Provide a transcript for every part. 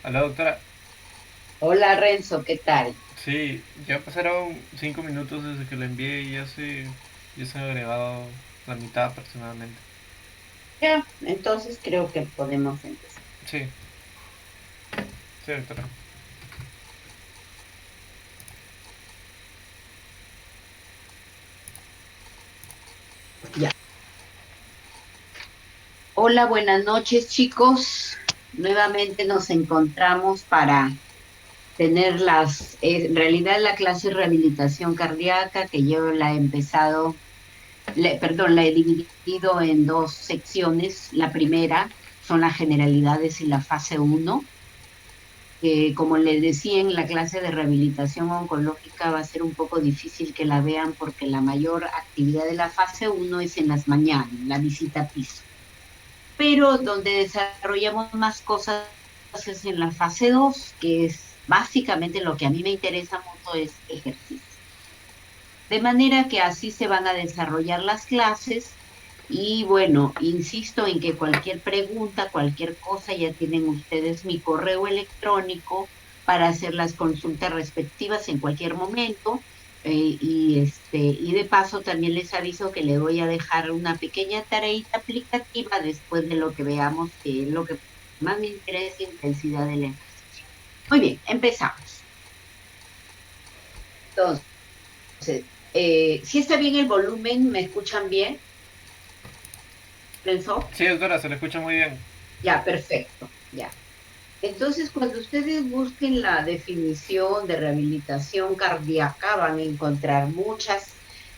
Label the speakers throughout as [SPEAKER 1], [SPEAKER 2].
[SPEAKER 1] Hola doctora,
[SPEAKER 2] Hola Renzo, ¿qué tal?
[SPEAKER 1] sí, ya pasaron 5 minutos desde que la envié y ya se ha agregado la mitad aproximadamente.
[SPEAKER 2] Ya, entonces creo que podemos empezar.
[SPEAKER 1] Sí, sí doctora.
[SPEAKER 2] Ya. Hola, buenas noches chicos. Nuevamente nos encontramos para tener en realidad la clase de rehabilitación cardíaca que yo la he empezado, perdón, la he dividido en dos secciones. La primera son las generalidades y la fase uno. Como les decía en la clase de rehabilitación oncológica, va a ser un poco difícil que la vean porque la mayor actividad de la fase uno es en las mañanas, la visita a piso. Pero donde desarrollamos más cosas es en la fase 2, que es básicamente lo que a mí me interesa mucho es ejercicio. De manera que así se van a desarrollar las clases y bueno, insisto en que cualquier pregunta, cualquier cosa, ya tienen ustedes mi correo electrónico para hacer las consultas respectivas en cualquier momento. Y de paso también les aviso que les voy a dejar una pequeña tareita aplicativa después de lo que veamos, que es lo que más me interesa, intensidad del ejercicio. Muy bien, empezamos. Entonces, si está bien el volumen, ¿me escuchan bien? ¿Pensó?
[SPEAKER 1] Sí doctora, se le escucha muy bien.
[SPEAKER 2] Ya, perfecto, ya. Entonces, cuando ustedes busquen la definición de rehabilitación cardíaca, van a encontrar muchas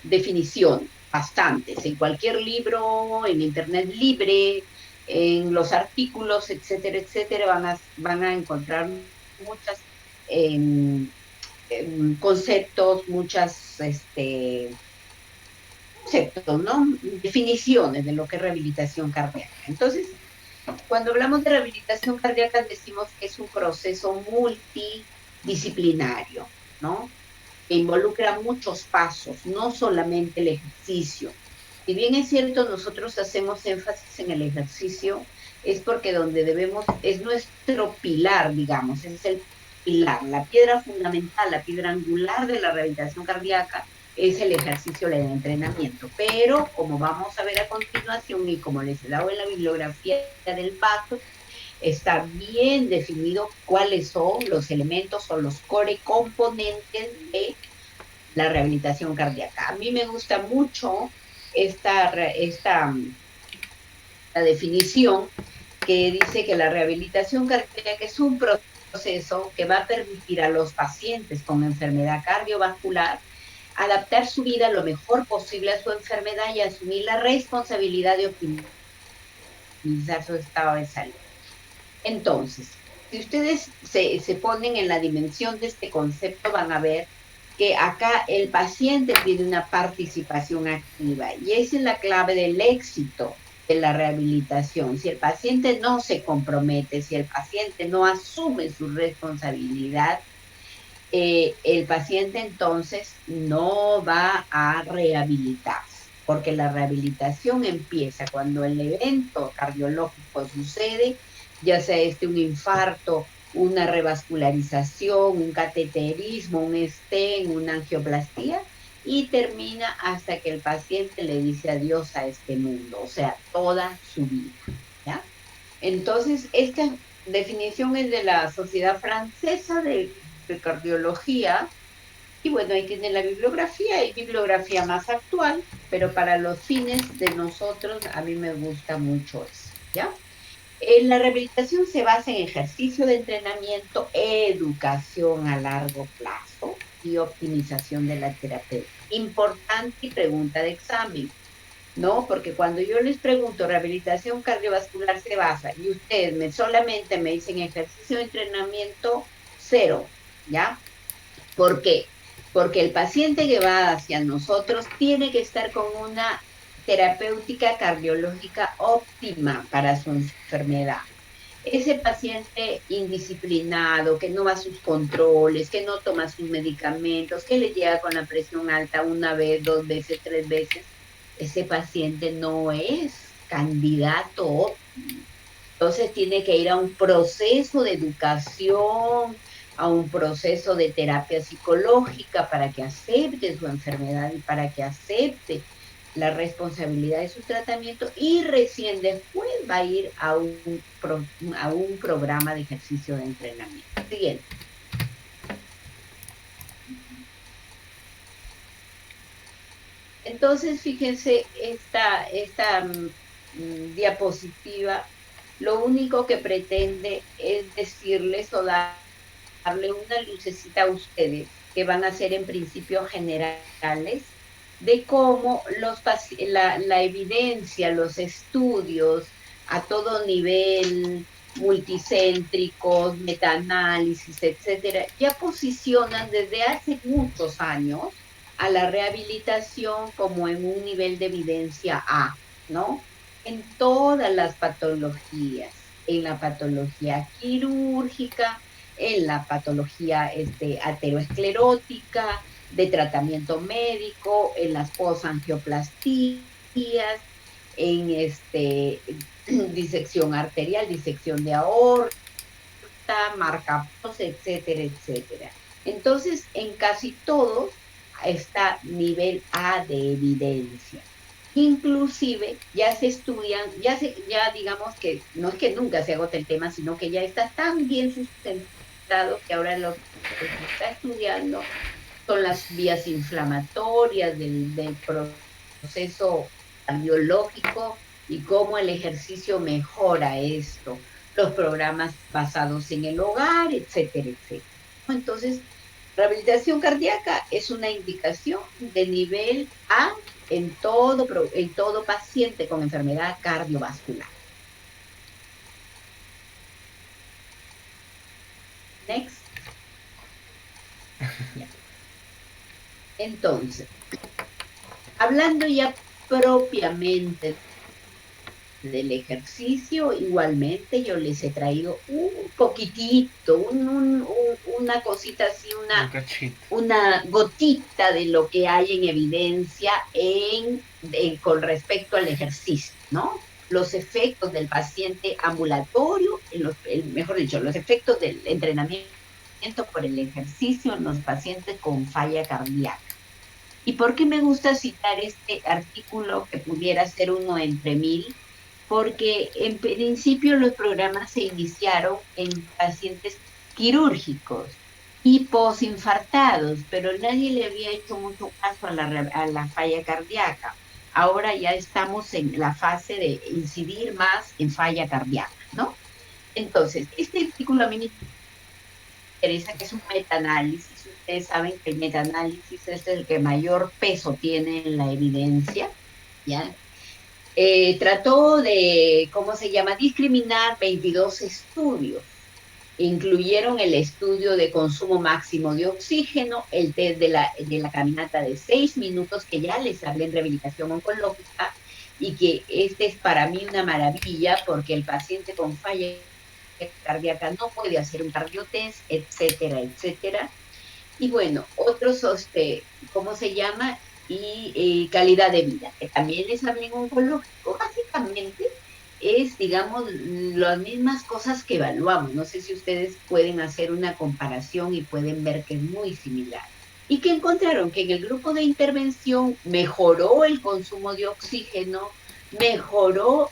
[SPEAKER 2] definiciones, bastantes, en cualquier libro, en Internet libre, en los artículos, etcétera, etcétera, van a encontrar muchas em, conceptos, muchas conceptos, ¿no? Definiciones de lo que es rehabilitación cardíaca. Entonces, cuando hablamos de rehabilitación cardíaca, decimos que es un proceso multidisciplinario, ¿no? Que involucra muchos pasos, no solamente el ejercicio. Si bien es cierto, nosotros hacemos énfasis en el ejercicio, es porque donde debemos, es nuestro pilar, digamos, es el pilar, la piedra fundamental, la piedra angular de la rehabilitación cardíaca es el ejercicio, el entrenamiento. Pero como vamos a ver a continuación y como les he dado en la bibliografía del PAC, está bien definido cuáles son los elementos o los core componentes de la rehabilitación cardíaca. A mí me gusta mucho esta la definición que dice que la rehabilitación cardíaca es un proceso que va a permitir a los pacientes con enfermedad cardiovascular adaptar su vida lo mejor posible a su enfermedad y asumir la responsabilidad de optimizar su estado de salud. Entonces, si ustedes se ponen en la dimensión de este concepto, van a ver que acá el paciente tiene una participación activa y esa es la clave del éxito de la rehabilitación. Si el paciente no se compromete, si el paciente no asume su responsabilidad, el paciente entonces no va a rehabilitarse, porque la rehabilitación empieza cuando el evento cardiológico sucede, ya sea un infarto, una revascularización, un cateterismo, un stent, una angioplastía, y termina hasta que el paciente le dice adiós a este mundo, o sea, toda su vida, ¿ya? Entonces, esta definición es de la Sociedad Francesa de Cardiología, y bueno, ahí tiene la bibliografía, hay bibliografía más actual, pero para los fines de nosotros, a mí me gusta mucho eso, ¿ya? La rehabilitación se basa en ejercicio de entrenamiento, educación a largo plazo y optimización de la terapia. Importante y pregunta de examen. ¿No? Porque cuando yo les pregunto, rehabilitación cardiovascular se basa y ustedes solamente me dicen ejercicio de entrenamiento cero, ¿ya? ¿Por qué? Porque el paciente que va hacia nosotros tiene que estar con una terapéutica cardiológica óptima para su enfermedad. Ese paciente indisciplinado, que no va a sus controles, que no toma sus medicamentos, que le llega con la presión alta una vez, dos veces, tres veces, ese paciente no es candidato óptimo. Entonces tiene que ir a un proceso de educación, a un proceso de terapia psicológica para que acepte su enfermedad y para que acepte la responsabilidad de su tratamiento y recién después va a ir a un programa de ejercicio de entrenamiento. Siguiente. Entonces, fíjense, esta diapositiva lo único que pretende es decirles o darle una lucecita a ustedes, que van a ser en principio generales, de cómo la evidencia, los estudios a todo nivel, multicéntricos, metaanálisis, etcétera, ya posicionan desde hace muchos años a la rehabilitación como en un nivel de evidencia A, ¿no? En todas las patologías, en la patología quirúrgica, en la patología ateroesclerótica, de tratamiento médico, en las posangioplastías, en disección arterial, disección de aorta, marcapasos, etcétera, etcétera. Entonces, en casi todos está nivel A de evidencia. Inclusive ya se estudian, ya digamos que no es que nunca se agote el tema, sino que ya está tan bien sustentado que ahora lo que se está estudiando son las vías inflamatorias del proceso biológico y cómo el ejercicio mejora esto, los programas basados en el hogar, etcétera, etcétera. Entonces, rehabilitación cardíaca es una indicación de nivel A en todo paciente con enfermedad cardiovascular. Next. Yeah. Entonces, hablando ya propiamente del ejercicio, igualmente yo les he traído un poquitito, una cosita así,
[SPEAKER 1] Un cachito.
[SPEAKER 2] una gotita de lo que hay en evidencia con respecto al ejercicio, ¿no? Los efectos del paciente ambulatorio, mejor dicho, los efectos del entrenamiento por el ejercicio en los pacientes con falla cardíaca. ¿Y por qué me gusta citar este artículo que pudiera ser uno entre mil? Porque en principio los programas se iniciaron en pacientes quirúrgicos y posinfartados, pero nadie le había hecho mucho caso a la falla cardíaca. Ahora ya estamos en la fase de incidir más en falla cardíaca, ¿no? Entonces, este artículo a mí me interesa, que es un metaanálisis. Ustedes saben que el metaanálisis es el que mayor peso tiene en la evidencia, ¿ya? Trató de, ¿cómo se llama?, discriminar 22 estudios. Incluyeron el estudio de consumo máximo de oxígeno, el test de la caminata de 6 minutos, que ya les hablé en rehabilitación oncológica, y que este es para mí una maravilla porque el paciente con falla cardíaca no puede hacer un cardiotest, etcétera, etcétera. Y bueno, otros, ¿cómo se llama? Y calidad de vida, que también les hablé en oncológico. Básicamente es, digamos, las mismas cosas que evaluamos. No sé si ustedes pueden hacer una comparación y pueden ver que es muy similar. Y que encontraron que en el grupo de intervención mejoró el consumo de oxígeno, mejoró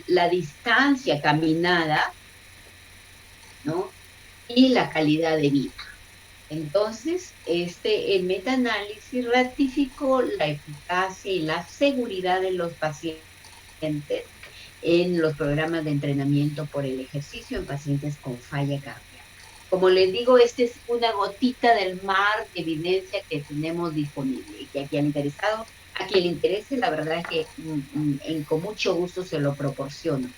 [SPEAKER 2] la distancia caminada, ¿no? Y la calidad de vida. Entonces, el metaanálisis ratificó la eficacia y la seguridad de los pacientes en los programas de entrenamiento por el ejercicio en pacientes con falla cardíaca. Como les digo, esta es una gotita del mar de evidencia que tenemos disponible y que a quien interesado, a quien le interese, la verdad es que con mucho gusto se lo proporciono.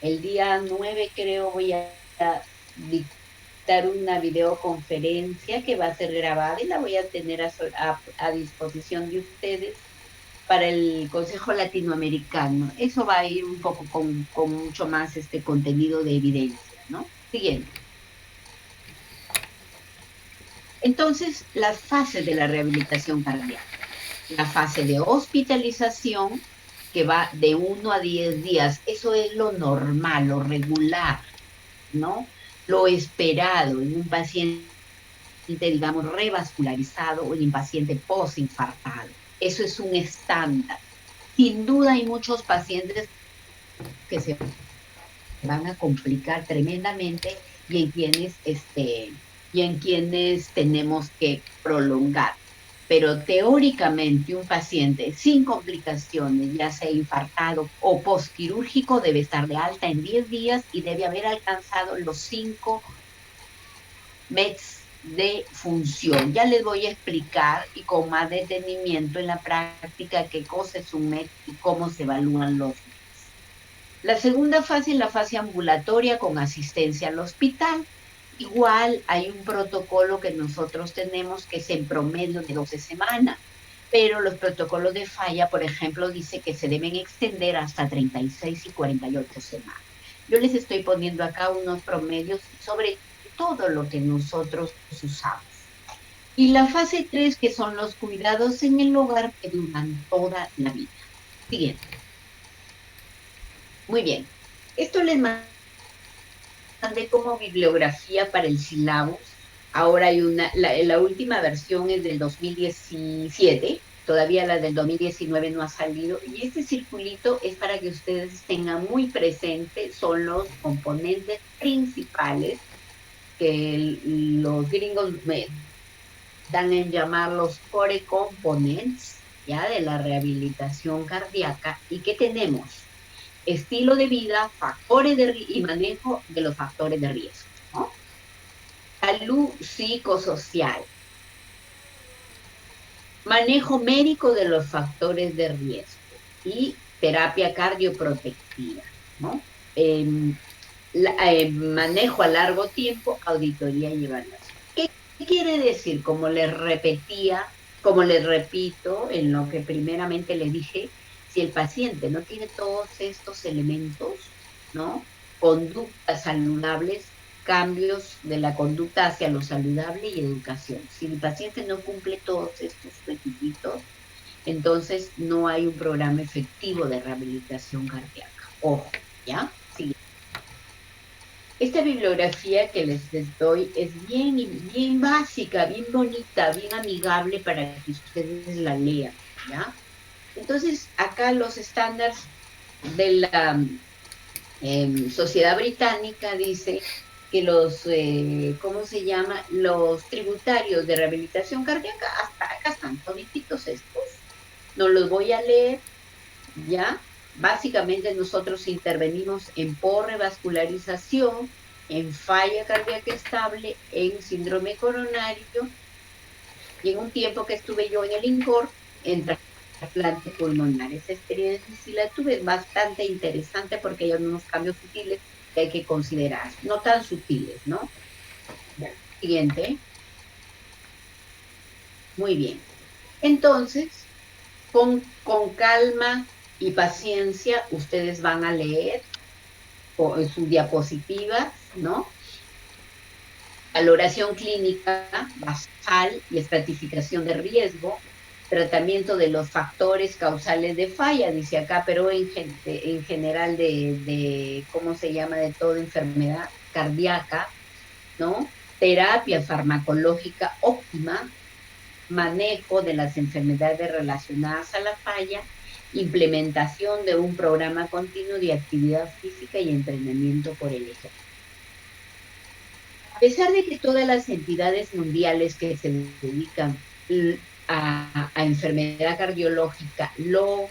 [SPEAKER 2] El día 9 creo voy a dictar una videoconferencia que va a ser grabada y la voy a tener a disposición de ustedes para el Consejo Latinoamericano. Eso va a ir un poco con mucho más contenido de evidencia, ¿no? Siguiente. Entonces, las fases de la rehabilitación cardíaca. La fase de hospitalización, que va de 1 a 10 días. Eso es lo normal, lo regular, ¿no? Lo esperado en un paciente, digamos, revascularizado o en un paciente postinfartado. Eso es un estándar. Sin duda hay muchos pacientes que se van a complicar tremendamente y en quienes tenemos que prolongar. Pero teóricamente un paciente sin complicaciones, ya sea infartado o postquirúrgico, debe estar de alta en 10 días y debe haber alcanzado los 5 METs de función. Ya les voy a explicar y con más detenimiento en la práctica qué cosa es un MET y cómo se evalúan los METs. La segunda fase es la fase ambulatoria con asistencia al hospital. Igual hay un protocolo que nosotros tenemos que es en promedio de 12 semanas, pero los protocolos de falla, por ejemplo, dice que se deben extender hasta 36 y 48 semanas. Yo les estoy poniendo acá unos promedios sobre todo lo que nosotros usamos. Y la fase 3, que son los cuidados en el hogar que duran toda la vida. Siguiente. Muy bien. Esto les mandé como bibliografía para el syllabus. Ahora hay la última versión es del 2017, todavía la del 2019 no ha salido, y este circulito es para que ustedes tengan muy presente, son los componentes principales que los gringos me dan en llamar los core components, ya, de la rehabilitación cardíaca, y que tenemos estilo de vida, factores y manejo de los factores de riesgo, ¿no? Salud psicosocial, manejo médico de los factores de riesgo y terapia cardioprotectiva, ¿no? Eh, manejo a largo tiempo, auditoría y evaluación. ¿Qué quiere decir? Como les repetía, como les repito, en lo que primeramente le dije, si el paciente no tiene todos estos elementos, ¿no? Conductas saludables, cambios de la conducta hacia lo saludable y educación. Si el paciente no cumple todos estos requisitos, entonces no hay un programa efectivo de rehabilitación cardíaca. Ojo, ¿ya? Sí. Esta bibliografía que les doy es bien, bien básica, bien bonita, bien amigable para que ustedes la lean, ¿ya? Entonces, acá los estándares de la Sociedad Británica dice que ¿cómo se llama? Los tributarios de rehabilitación cardíaca, hasta acá están todititos estos. No los voy a leer, ¿ya? Básicamente nosotros intervenimos en porrevascularización, en falla cardíaca estable, en síndrome coronario, y en un tiempo que estuve yo en el INCOR, en trasplante pulmonar. Esa experiencia sí la tuve, bastante interesante porque hay unos cambios sutiles que hay que considerar, no tan sutiles, ¿no? Siguiente. Muy bien. Entonces, con calma y paciencia, ustedes van a leer sus diapositivas, ¿no? Valoración clínica basal y estratificación de riesgo, tratamiento de los factores causales de falla, dice acá, pero en general ¿cómo se llama? De toda enfermedad cardíaca, ¿no? Terapia farmacológica óptima, manejo de las enfermedades relacionadas a la falla, implementación de un programa continuo de actividad física y entrenamiento por el ejercicio. A pesar de que todas las entidades mundiales que se dedican a enfermedad cardiológica lo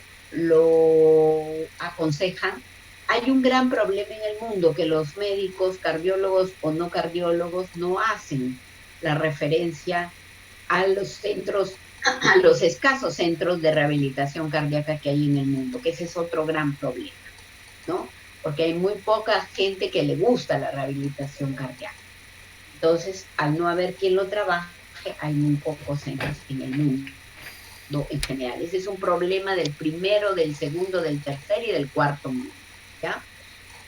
[SPEAKER 2] aconsejan, hay un gran problema en el mundo que los médicos, cardiólogos o no cardiólogos no hacen la referencia a los centros, a los escasos centros de rehabilitación cardíaca que hay en el mundo, que ese es otro gran problema, ¿no? Porque hay muy poca gente que le gusta la rehabilitación cardíaca. Entonces, al no haber quien lo trabaje, hay muy pocos centros en el mundo en general. Ese es un problema del primero, del segundo, del tercer y del cuarto mundo, ¿ya?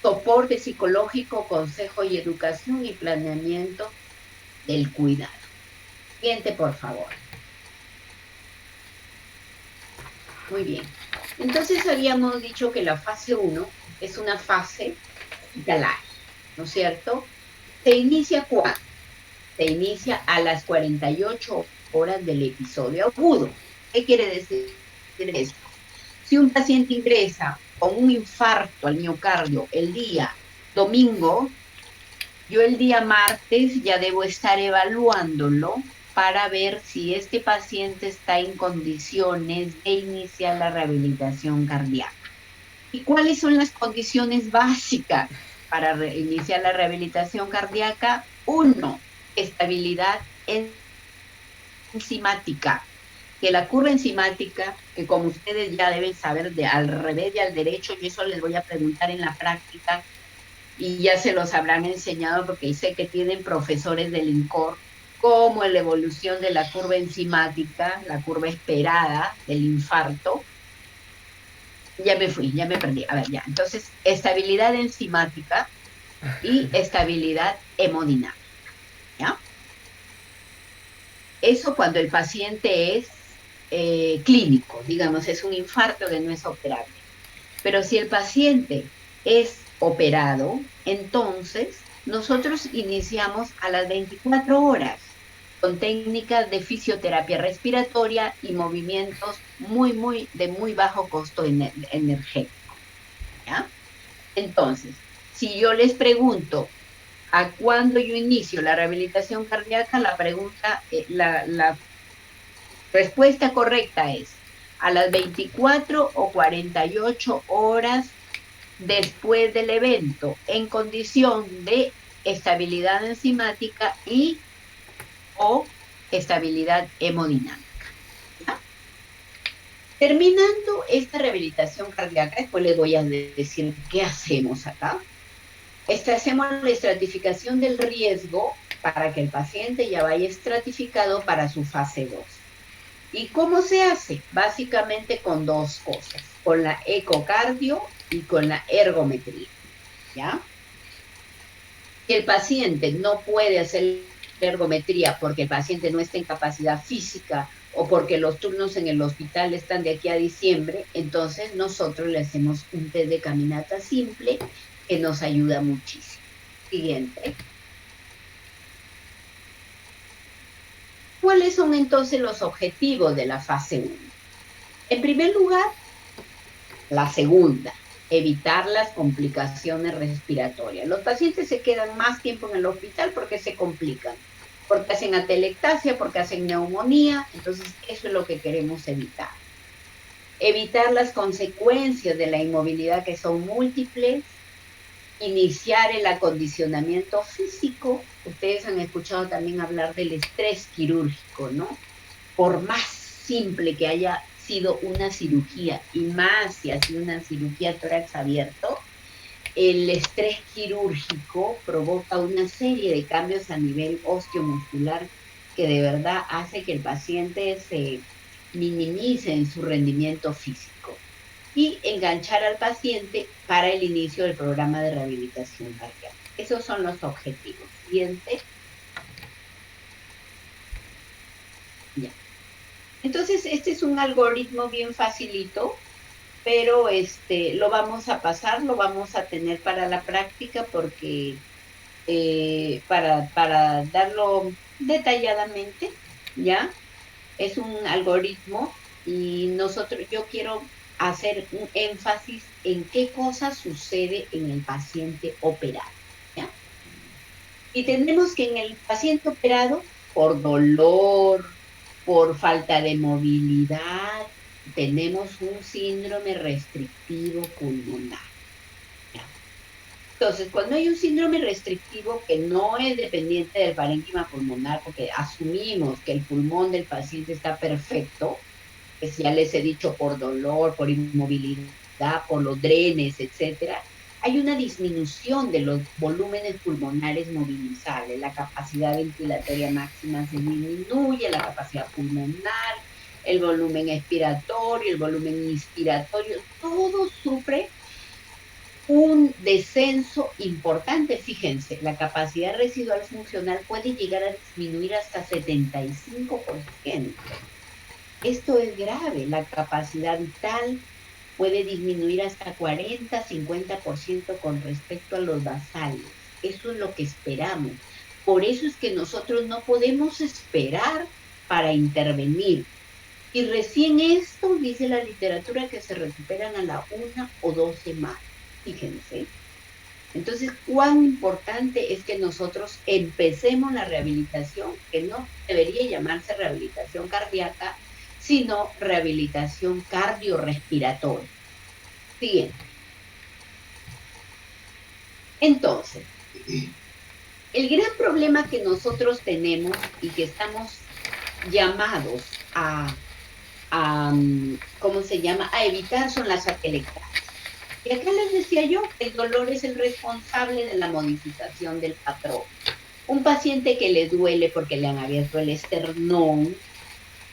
[SPEAKER 2] Soporte psicológico, consejo y educación y planeamiento del cuidado. Siguiente, por favor. Muy bien. Entonces habíamos dicho que la fase 1 es una fase hospitalaria, ¿no es cierto? ¿Se inicia cuándo? Se inicia a las 48 horas del episodio agudo. ¿Qué quiere decir esto? Si un paciente ingresa con un infarto al miocardio el día domingo, yo el día martes ya debo estar evaluándolo para ver si este paciente está en condiciones de iniciar la rehabilitación cardíaca. ¿Y cuáles son las condiciones básicas para iniciar la rehabilitación cardíaca? Uno, estabilidad enzimática. Que la curva enzimática, que como ustedes ya deben saber de al revés y al derecho, yo eso les voy a preguntar en la práctica y ya se los habrán enseñado porque sé que tienen profesores del INCOR, como la evolución de la curva enzimática, la curva esperada del infarto. Ya me fui, ya me perdí. A ver, ya. Entonces, estabilidad enzimática y estabilidad hemodinámica, ¿ya? Eso cuando el paciente es clínico, digamos, es un infarto que no es operable. Pero si el paciente es operado, entonces nosotros iniciamos a las 24 horas con técnicas de fisioterapia respiratoria y movimientos de muy bajo costo energético, ¿ya? Entonces, si yo les pregunto a cuándo yo inicio la rehabilitación cardíaca, la respuesta correcta es a las 24 o 48 horas después del evento, en condición de estabilidad enzimática y o estabilidad hemodinámica, ¿ya? Terminando esta rehabilitación cardíaca, después les voy a decir qué hacemos acá. Hacemos la estratificación del riesgo para que el paciente ya vaya estratificado para su fase 2. ¿Y cómo se hace? Básicamente con dos cosas, con la ecocardio y con la ergometría, ¿ya? Si el paciente no puede hacer ergometría porque el paciente no está en capacidad física o porque los turnos en el hospital están de aquí a diciembre, entonces nosotros le hacemos un test de caminata simple que nos ayuda muchísimo. Siguiente. ¿Cuáles son entonces los objetivos de la fase 1? En primer lugar, la segunda, evitar las complicaciones respiratorias. Los pacientes se quedan más tiempo en el hospital porque se complican, porque hacen atelectasia, porque hacen neumonía, entonces eso es lo que queremos evitar. Evitar las consecuencias de la inmovilidad que son múltiples, iniciar el acondicionamiento físico. Ustedes han escuchado también hablar del estrés quirúrgico, ¿no? Por más simple que haya sido una cirugía, y más si ha sido una cirugía tórax abierto, el estrés quirúrgico provoca una serie de cambios a nivel osteomuscular que de verdad hace que el paciente se minimice en su rendimiento físico y enganchar al paciente para el inicio del programa de rehabilitación cardíaca. Esos son los objetivos. Siguiente. Ya. Entonces, este es un algoritmo bien facilito, pero lo vamos a pasar, lo vamos a tener para la práctica porque para darlo detalladamente, ¿ya? Es un algoritmo y yo quiero hacer un énfasis en qué cosa sucede en el paciente operado, ¿ya? Y tenemos que en el paciente operado, por dolor, por falta de movilidad, tenemos un síndrome restrictivo pulmonar. Entonces, cuando hay un síndrome restrictivo que no es dependiente del parénquima pulmonar, porque asumimos que el pulmón del paciente está perfecto, que ya les he dicho por dolor, por inmovilidad, por los drenes, etcétera, hay una disminución de los volúmenes pulmonares movilizables, la capacidad ventilatoria máxima se disminuye, la capacidad pulmonar, el volumen expiratorio, el volumen inspiratorio, todo sufre un descenso importante. Fíjense, la capacidad residual funcional puede llegar a disminuir hasta 75%. Esto es grave, la capacidad vital puede disminuir hasta 40-50% con respecto a los basales. Eso es lo que esperamos. Por eso es que nosotros no podemos esperar para intervenir. Y recién esto dice la literatura que se recuperan a la 1 o 2 semanas. Fíjense. Entonces, cuán importante es que nosotros empecemos la rehabilitación, que no debería llamarse rehabilitación cardíaca, sino rehabilitación cardiorrespiratoria. Siguiente. Entonces, el gran problema que nosotros tenemos y que estamos llamados ¿cómo se llama?, a evitar son las atelectasias. Y acá les decía yo que el dolor es el responsable de la modificación del patrón. Un paciente que le duele porque le han abierto el esternón,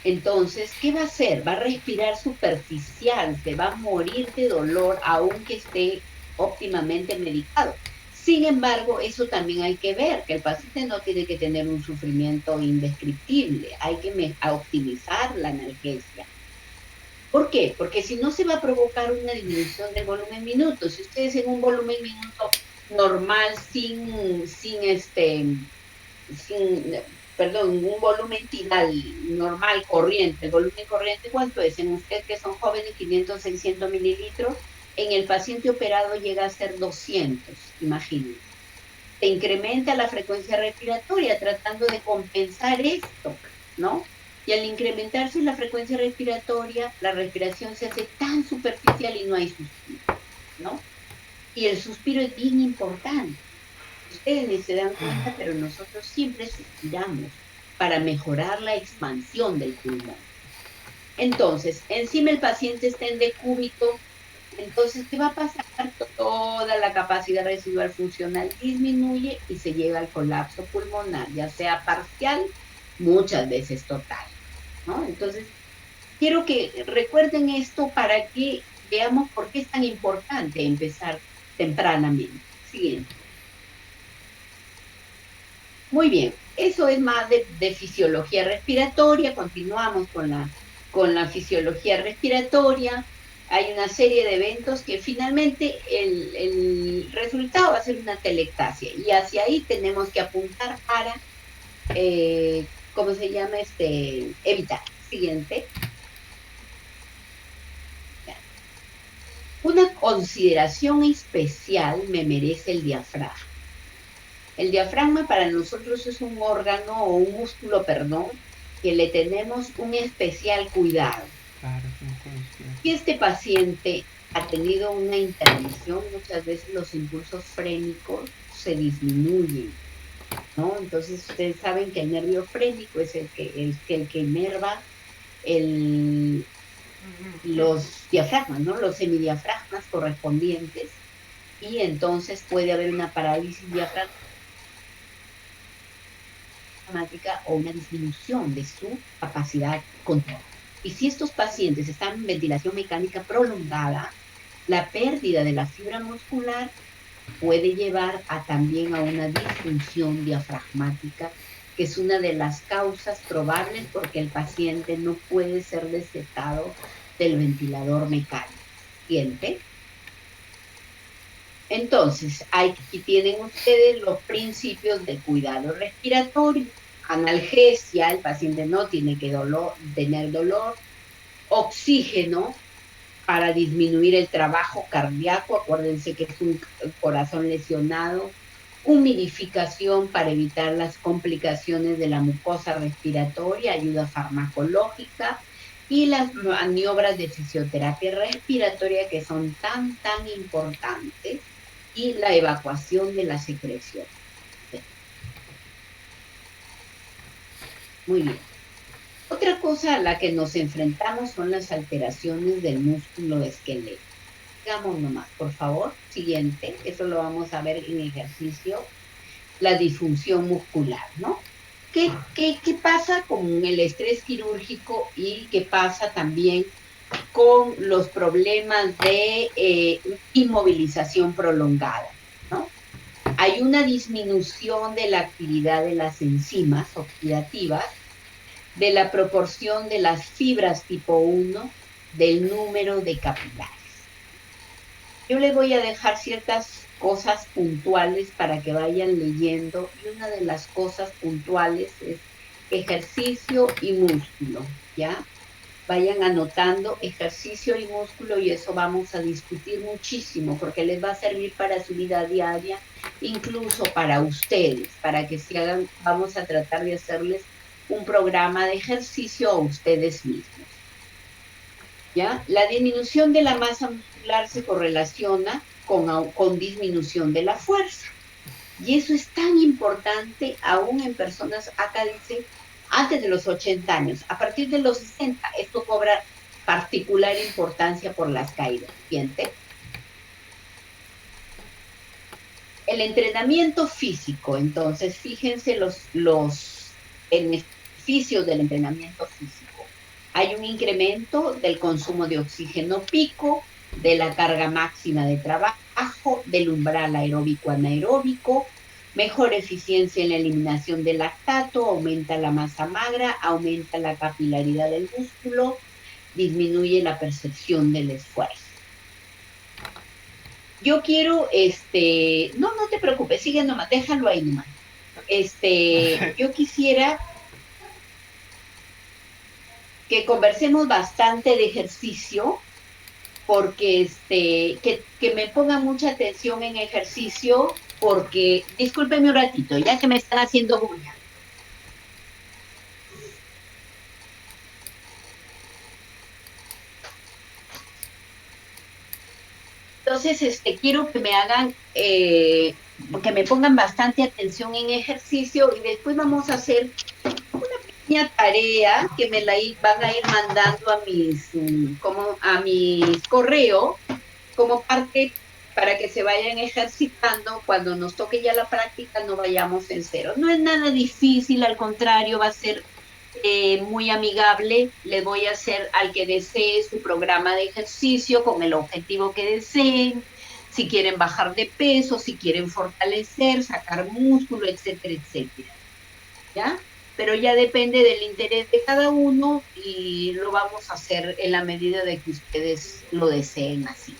[SPEAKER 2] entonces, ¿qué va a hacer? Va a respirar superficial, se va a morir de dolor aunque esté óptimamente medicado. Sin embargo, eso también hay que ver, que el paciente no tiene que tener un sufrimiento indescriptible, hay que optimizar la analgesia. ¿Por qué? Porque si no se va a provocar una disminución del volumen minuto. Si ustedes en un volumen minuto normal, perdón, un volumen tidal normal, corriente, el volumen corriente, ¿cuánto es? En ustedes que son jóvenes, 500, 600 mililitros, en el paciente operado llega a ser 200, imagínense. Se incrementa la frecuencia respiratoria tratando de compensar esto, ¿no? Y al incrementarse la frecuencia respiratoria, la respiración se hace tan superficial y no hay suspiro, ¿no? Y el suspiro es bien importante. Ustedes ni se dan cuenta, pero nosotros siempre suspiramos para mejorar la expansión del pulmón. Entonces, encima el paciente está en decúbito, entonces, ¿qué va a pasar? Toda la capacidad residual funcional disminuye y se llega al colapso pulmonar, ya sea parcial, muchas veces total, ¿no? Entonces, quiero que recuerden esto para que veamos por qué es tan importante empezar tempranamente. Siguiente. Muy bien, eso es más de fisiología respiratoria. Continuamos con la fisiología respiratoria. Hay una serie de eventos que finalmente el resultado va a ser una telectasia y hacia ahí tenemos que apuntar para, ¿cómo se llama? Evitar. Siguiente. Una consideración especial me merece el diafragma. El diafragma para nosotros es un órgano o un músculo, perdón, que le tenemos un especial cuidado.
[SPEAKER 1] Claro,
[SPEAKER 2] Si este paciente ha tenido una intervención, muchas veces los impulsos frénicos se disminuyen, ¿no? Entonces ustedes saben que el nervio frénico es el que inerva los diafragmas, ¿no? Los semidiafragmas correspondientes, y entonces puede haber una parálisis diafragmática o una disminución de su capacidad control. Y si estos pacientes están en ventilación mecánica prolongada, la pérdida de la fibra muscular puede llevar también a una disfunción diafragmática, que es una de las causas probables porque el paciente no puede ser destetado del ventilador mecánico. ¿Siguiente? Entonces, aquí tienen ustedes los principios de cuidado respiratorio. Analgesia, el paciente no tiene que tener dolor. Oxígeno para disminuir el trabajo cardíaco, acuérdense que es un corazón lesionado. Humidificación para evitar las complicaciones de la mucosa respiratoria, ayuda farmacológica, y las maniobras de fisioterapia respiratoria que son tan importantes, y la evacuación de la secreción. Muy bien. Otra cosa a la que nos enfrentamos son las alteraciones del músculo esquelético. Digamos nomás, por favor, siguiente, eso lo vamos a ver en ejercicio, la disfunción muscular, ¿no? ¿Qué pasa con el estrés quirúrgico y qué pasa también con los problemas de inmovilización prolongada, ¿no? Hay una disminución de la actividad de las enzimas oxidativas, de la proporción de las fibras tipo 1, del número de capilares. Yo les voy a dejar ciertas cosas puntuales para que vayan leyendo y una de las cosas puntuales es ejercicio y músculo, ¿ya? Vayan anotando ejercicio y músculo y eso vamos a discutir muchísimo porque les va a servir para su vida diaria, incluso para ustedes, para que se hagan, vamos a tratar de hacerles un programa de ejercicio a ustedes mismos. ¿Ya? La disminución de la masa muscular se correlaciona con disminución de la fuerza. Y eso es tan importante aún en personas, acá dice, antes de los 80 años. A partir de los 60, esto cobra particular importancia por las caídas. ¿Siente? El entrenamiento físico, entonces, fíjense los beneficios del entrenamiento físico. Hay un incremento del consumo de oxígeno pico, de la carga máxima de trabajo, del umbral aeróbico anaeróbico, mejor eficiencia en la eliminación del lactato, aumenta la masa magra, aumenta la capilaridad del músculo, disminuye la percepción del esfuerzo. Yo quiero, no te preocupes, sigue nomás, déjalo ahí nomás. Yo quisiera que conversemos bastante de ejercicio, porque que me ponga mucha atención en ejercicio, porque, discúlpeme un ratito, ya que me están haciendo bulla. Entonces, quiero que me hagan, que me pongan bastante atención en ejercicio y después vamos a hacer una pequeña tarea que me la van a ir mandando a mis correos como parte para que se vayan ejercitando. Cuando nos toque ya la práctica no vayamos en cero. No es nada difícil, al contrario, va a ser muy amigable. Le voy a hacer al que desee su programa de ejercicio con el objetivo que deseen, si quieren bajar de peso, si quieren fortalecer, sacar músculo, etcétera, etcétera. ¿Ya? Pero ya depende del interés de cada uno y lo vamos a hacer en la medida de que ustedes lo deseen así.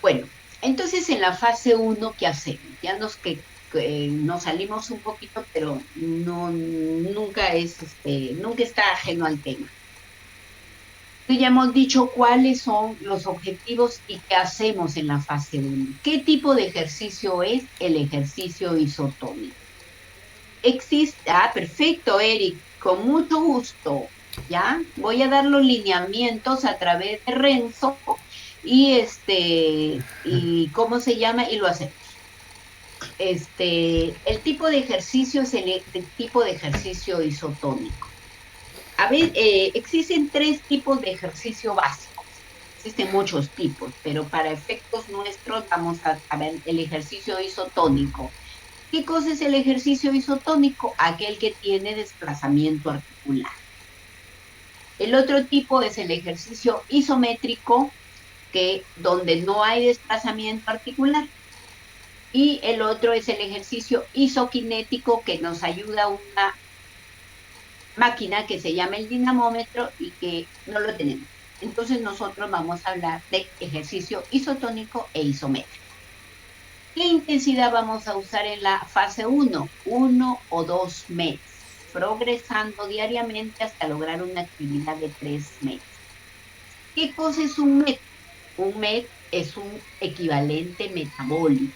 [SPEAKER 2] Bueno, entonces en la fase 1, ¿qué hacemos? Ya nos salimos un poquito, pero no, nunca está ajeno al tema. Entonces ya hemos dicho cuáles son los objetivos y qué hacemos en la fase 1. ¿Qué tipo de ejercicio es el ejercicio isotónico? Perfecto, Eric, con mucho gusto. ¿Ya? Voy a dar los lineamientos a través de Renzo y ¿cómo se llama? Y lo hacemos. El tipo de ejercicio es el tipo de ejercicio isotónico. A ver, existen 3 tipos de ejercicio básicos. Existen muchos tipos, pero para efectos nuestros vamos a ver el ejercicio isotónico. ¿Qué cosa es el ejercicio isotónico? Aquel que tiene desplazamiento articular. El otro tipo es el ejercicio isométrico, donde no hay desplazamiento articular. Y el otro es el ejercicio isokinético, que nos ayuda una máquina que se llama el dinamómetro y que no lo tenemos. Entonces nosotros vamos a hablar de ejercicio isotónico e isométrico. ¿Qué intensidad vamos a usar en la fase 1? 1 o 2 METs, progresando diariamente hasta lograr una actividad de 3 METs. ¿Qué cosa es un MET? Un MET es un equivalente metabólico.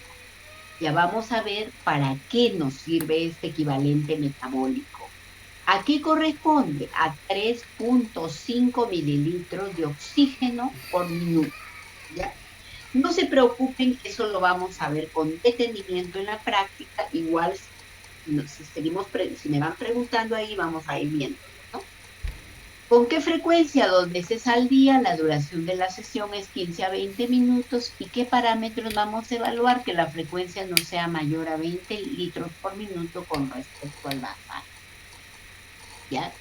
[SPEAKER 2] Ya vamos a ver para qué nos sirve este equivalente metabólico. ¿A qué corresponde? A 3.5 mililitros de oxígeno por minuto. ¿Ya? No se preocupen, eso lo vamos a ver con detenimiento en la práctica. Igual, si me van preguntando ahí, vamos a ir viendo, ¿no? ¿Con qué frecuencia? 2 veces al día. La duración de la sesión es 15 a 20 minutos. ¿Y qué parámetros vamos a evaluar? Que la frecuencia no sea mayor a 20 litros por minuto con respecto al basal. ¿Ya?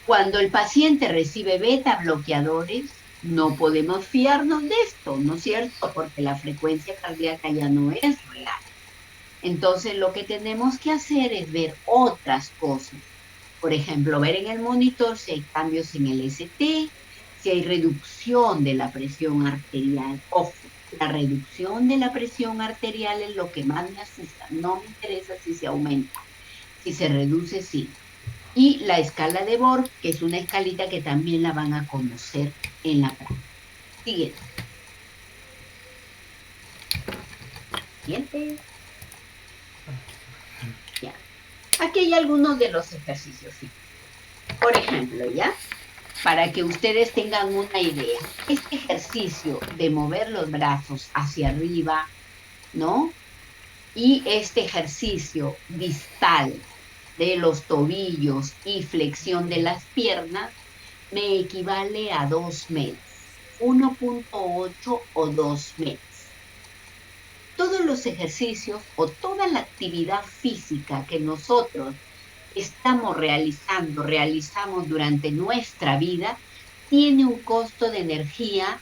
[SPEAKER 2] Cuando el paciente recibe beta bloqueadores, no podemos fiarnos de esto, ¿no es cierto? Porque la frecuencia cardíaca ya no es real. Entonces, lo que tenemos que hacer es ver otras cosas. Por ejemplo, ver en el monitor si hay cambios en el ST, si hay reducción de la presión arterial. Ojo, La reducción de la presión arterial es lo que más me asusta. No me interesa si se aumenta. Si se reduce, sí. Y la escala de Borg, que es una escalita que también la van a conocer en la práctica. Siguiente. Siguiente. Ya. Aquí hay algunos de los ejercicios, sí. Por ejemplo, ¿ya? Para que ustedes tengan una idea. Este ejercicio de mover los brazos hacia arriba, ¿no? Y este ejercicio distal de los tobillos y flexión de las piernas me equivale a 2 METs, 1.8 o 2 METs. Todos los ejercicios o toda la actividad física que nosotros estamos realizamos durante nuestra vida, tiene un costo de energía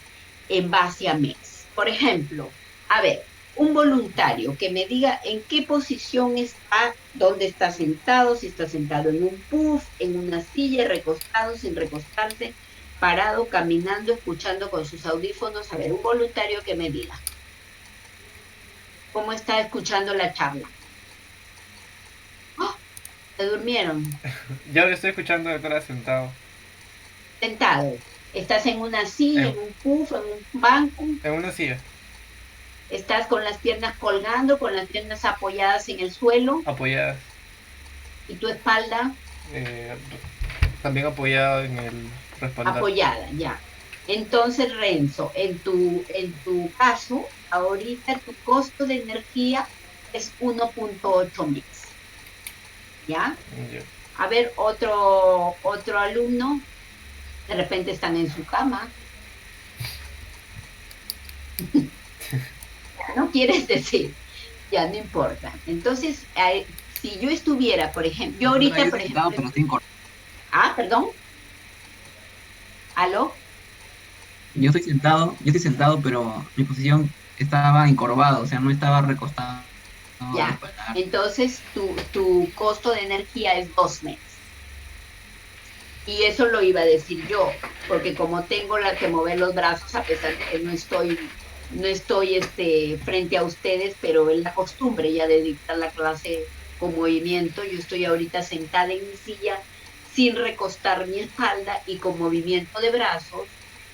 [SPEAKER 2] en base a METs. Por ejemplo, a ver, un voluntario que me diga en qué posición está, dónde está sentado, si está sentado en un puff, en una silla, recostado, sin recostarse, parado, caminando, escuchando con sus audífonos. A ver, un voluntario que me diga cómo está escuchando la charla. ¡Oh! Se durmieron.
[SPEAKER 1] Yo lo estoy escuchando de atrás sentado.
[SPEAKER 2] Sentado. Estás en una silla, en un puff, en un banco.
[SPEAKER 1] En una silla.
[SPEAKER 2] Estás con las piernas colgando, con las piernas apoyadas en el suelo.
[SPEAKER 1] Apoyadas.
[SPEAKER 2] ¿Y tu espalda?
[SPEAKER 1] También apoyada en el respaldar.
[SPEAKER 2] Apoyada, ya. Entonces, Renzo, en tu caso, ahorita tu costo de energía es 1.8 mix. ¿Ya?
[SPEAKER 1] Yeah.
[SPEAKER 2] A ver, otro alumno, de repente están en su cama. No quieres decir, ya no importa. Entonces, si yo estuviera, por ejemplo, yo ahorita, por ejemplo... perdón. ¿Aló?
[SPEAKER 3] Yo estoy sentado, pero mi posición estaba encorvada, o sea, no estaba recostado.
[SPEAKER 2] Ya, entonces tu costo de energía es 2 METs. Y eso lo iba a decir yo, porque como tengo que mover los brazos, a pesar de que no estoy frente a ustedes, pero es la costumbre ya de dictar la clase con movimiento. Yo estoy ahorita sentada en mi silla sin recostar mi espalda y con movimiento de brazos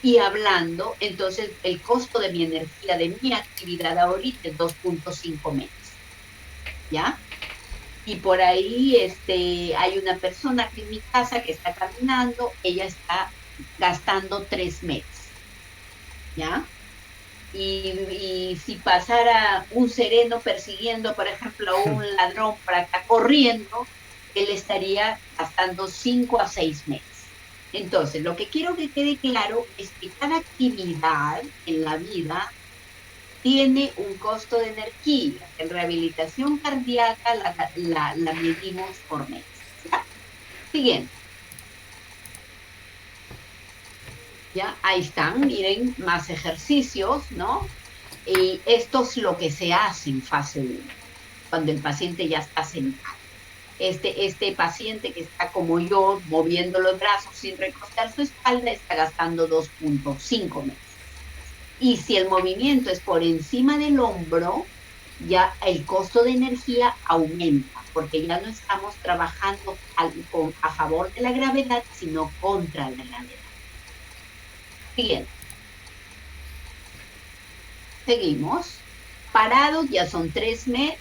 [SPEAKER 2] y hablando. Entonces el costo de mi energía, de mi actividad ahorita es 2.5 METs. ¿Ya? Y por ahí hay una persona que en mi casa que está caminando, ella está gastando 3 METs. ¿Ya? Y si pasara un sereno persiguiendo, por ejemplo, a un ladrón para acá corriendo, él estaría gastando 5 a 6 METs. Entonces, lo que quiero que quede claro es que cada actividad en la vida tiene un costo de energía. En rehabilitación cardíaca la medimos por METs. ¿Ya? Siguiente. ¿Ya? Ahí están, miren, más ejercicios, ¿no? Y esto es lo que se hace en fase 1, cuando el paciente ya está sentado. Este paciente que está como yo, moviendo los brazos sin recostar su espalda, está gastando 2.5 METs. Y si el movimiento es por encima del hombro, ya el costo de energía aumenta, porque ya no estamos trabajando a favor de la gravedad, sino contra la gravedad. Siguiente. Seguimos. Parados ya son 3 METs,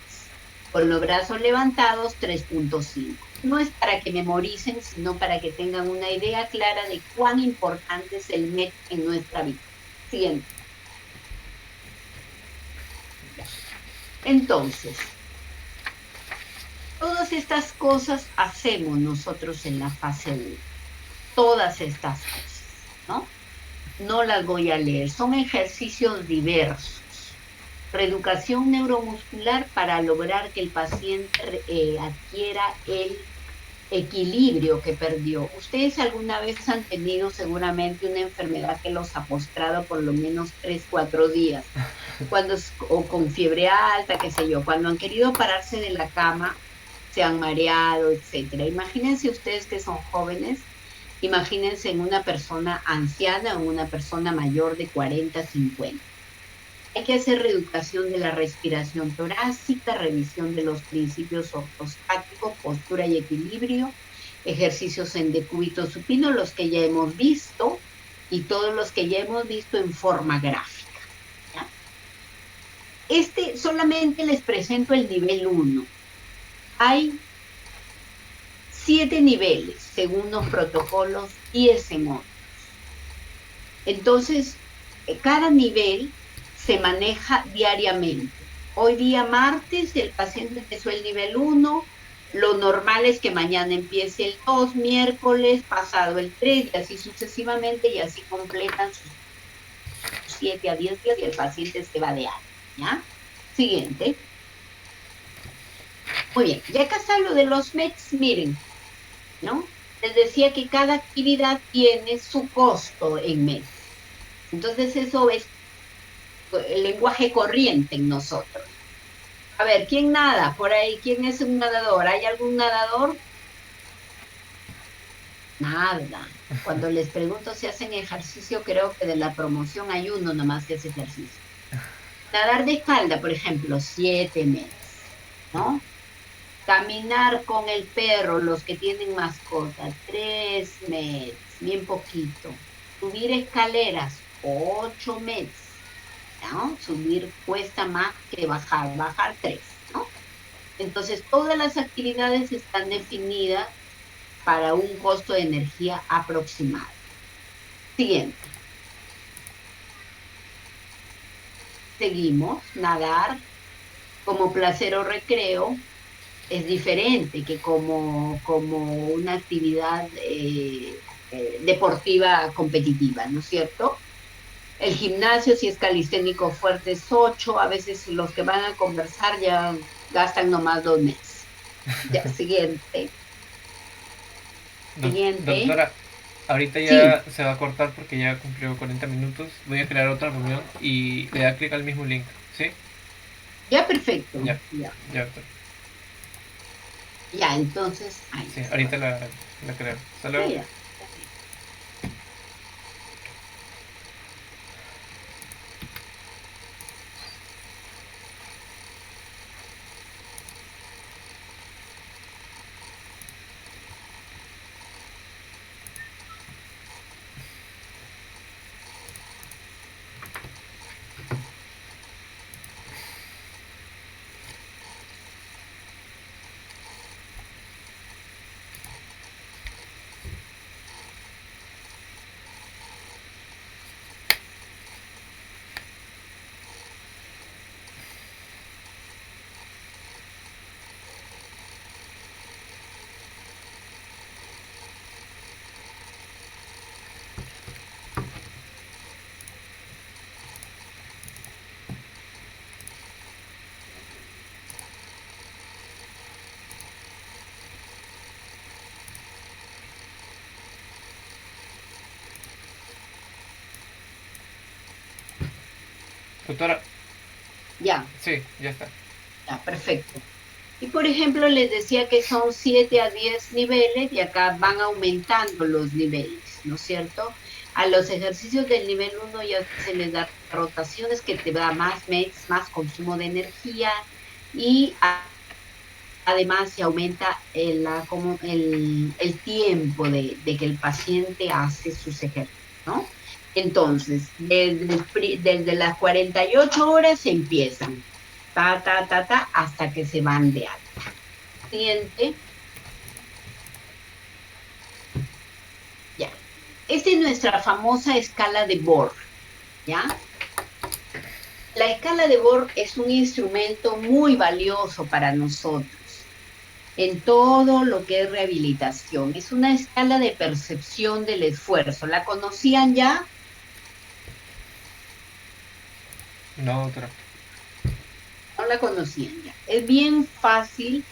[SPEAKER 2] con los brazos levantados 3.5. No es para que memoricen, sino para que tengan una idea clara de cuán importante es el MET en nuestra vida. Siguiente. Entonces, todas estas cosas hacemos nosotros en la fase 1. Todas estas cosas, ¿no? No las voy a leer, son ejercicios diversos. Reeducación neuromuscular para lograr que el paciente adquiera el equilibrio que perdió. Ustedes alguna vez han tenido seguramente una enfermedad que los ha postrado por lo menos 3-4 días, o con fiebre alta, qué sé yo, cuando han querido pararse de la cama, se han mareado, etcétera. Imagínense ustedes que son jóvenes, imagínense en una persona anciana o una persona mayor de 40, 50. Hay que hacer reeducación de la respiración torácica, revisión de los principios ortostáticos, postura y equilibrio, ejercicios en decúbito supino, los que ya hemos visto, y todos los que ya hemos visto en forma gráfica, ¿ya? Solamente les presento el nivel 1. Hay 7 niveles, según los protocolos, 10 en otros. Entonces, cada nivel se maneja diariamente. Hoy día martes el paciente empezó el nivel 1, lo normal es que mañana empiece el 2, miércoles, pasado el 3 y así sucesivamente, y así completan sus 7 a 10 días y el paciente se va de año, ¿ya? Siguiente. Muy bien, ya acá está lo de los METs, miren, ¿no? Les decía que cada actividad tiene su costo en METs. Entonces eso es el lenguaje corriente en nosotros. A ver, ¿quién nada por ahí? ¿Quién es un nadador? ¿Hay algún nadador? Nada. Cuando les pregunto si hacen ejercicio, creo que de la promoción hay uno nomás que hace ejercicio. Nadar de espalda, por ejemplo, 7 metros, ¿no? Caminar con el perro, los que tienen mascota, 3 metros, bien poquito. Subir escaleras, 8 metros, ¿no? Subir cuesta más que bajar 3, ¿no? Entonces, todas las actividades están definidas para un costo de energía aproximado. Siguiente. Seguimos, nadar como placer o recreo es diferente que como una actividad deportiva competitiva, ¿no es cierto? El gimnasio, si es calisténico fuerte, es 8. A veces los que van a conversar ya gastan nomás 2 meses. Ya, siguiente. Siguiente.
[SPEAKER 1] Doctora, ahorita
[SPEAKER 2] Sí,
[SPEAKER 1] ya se va a cortar porque ya cumplió 40 minutos. Voy a crear otra reunión y le da clic al mismo link. ¿Sí?
[SPEAKER 2] ya perfecto.
[SPEAKER 1] Ya,
[SPEAKER 2] Ya,
[SPEAKER 1] ya, doctor.
[SPEAKER 2] ya entonces, ahí
[SPEAKER 1] Sí,
[SPEAKER 2] está.
[SPEAKER 1] ahorita la creo. Hasta
[SPEAKER 2] Ya,
[SPEAKER 1] luego.
[SPEAKER 2] ya.
[SPEAKER 1] Doctora,
[SPEAKER 2] Ya,
[SPEAKER 1] sí, ya está.
[SPEAKER 2] ya, perfecto. Y por ejemplo, les decía que son 7 a 10 niveles y acá van aumentando los niveles, ¿no es cierto? A los ejercicios del nivel 1 ya se les da rotaciones que te da más MEX, más consumo de energía y además se aumenta el tiempo de que el paciente hace sus ejercicios, ¿no? Entonces, desde las 48 horas se empiezan, hasta que se van de alta. Siguiente, ya. Esta es nuestra famosa escala de Borg, ¿ya? La escala de Borg es un instrumento muy valioso para nosotros en todo lo que es rehabilitación. Es una escala de percepción del esfuerzo. ¿La conocían ya?
[SPEAKER 1] No, doctora.
[SPEAKER 2] No la conocían ya. Es bien fácil,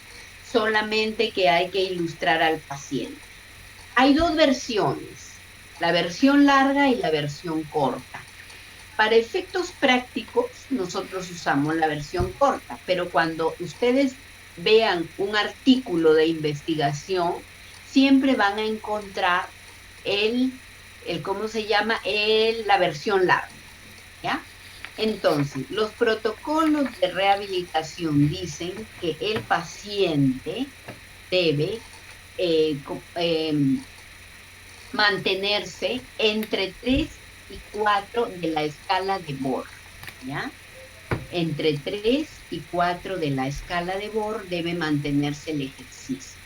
[SPEAKER 2] solamente que hay que ilustrar al paciente. Hay dos versiones, la versión larga y la versión corta. Para efectos prácticos, nosotros usamos la versión corta, pero cuando ustedes vean un artículo de investigación, siempre van a encontrar ¿cómo se llama? La versión larga, ¿ya? Entonces, los protocolos de rehabilitación dicen que el paciente debe mantenerse entre 3 y 4 de la escala de Borg, ¿ya? Entre 3 y 4 de la escala de Borg debe mantenerse el ejercicio.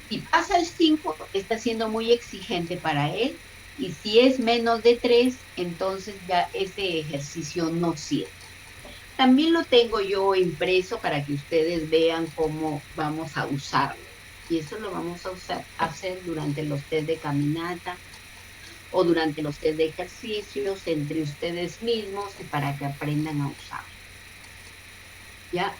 [SPEAKER 2] Si pasa el 5, está siendo muy exigente para él, y si es menos de 3, entonces ya ese ejercicio no sirve. También lo tengo yo impreso para que ustedes vean cómo vamos a usarlo. Y eso lo vamos a hacer durante los test de caminata o durante los test de ejercicios entre ustedes mismos y para que aprendan a usarlo. Ya,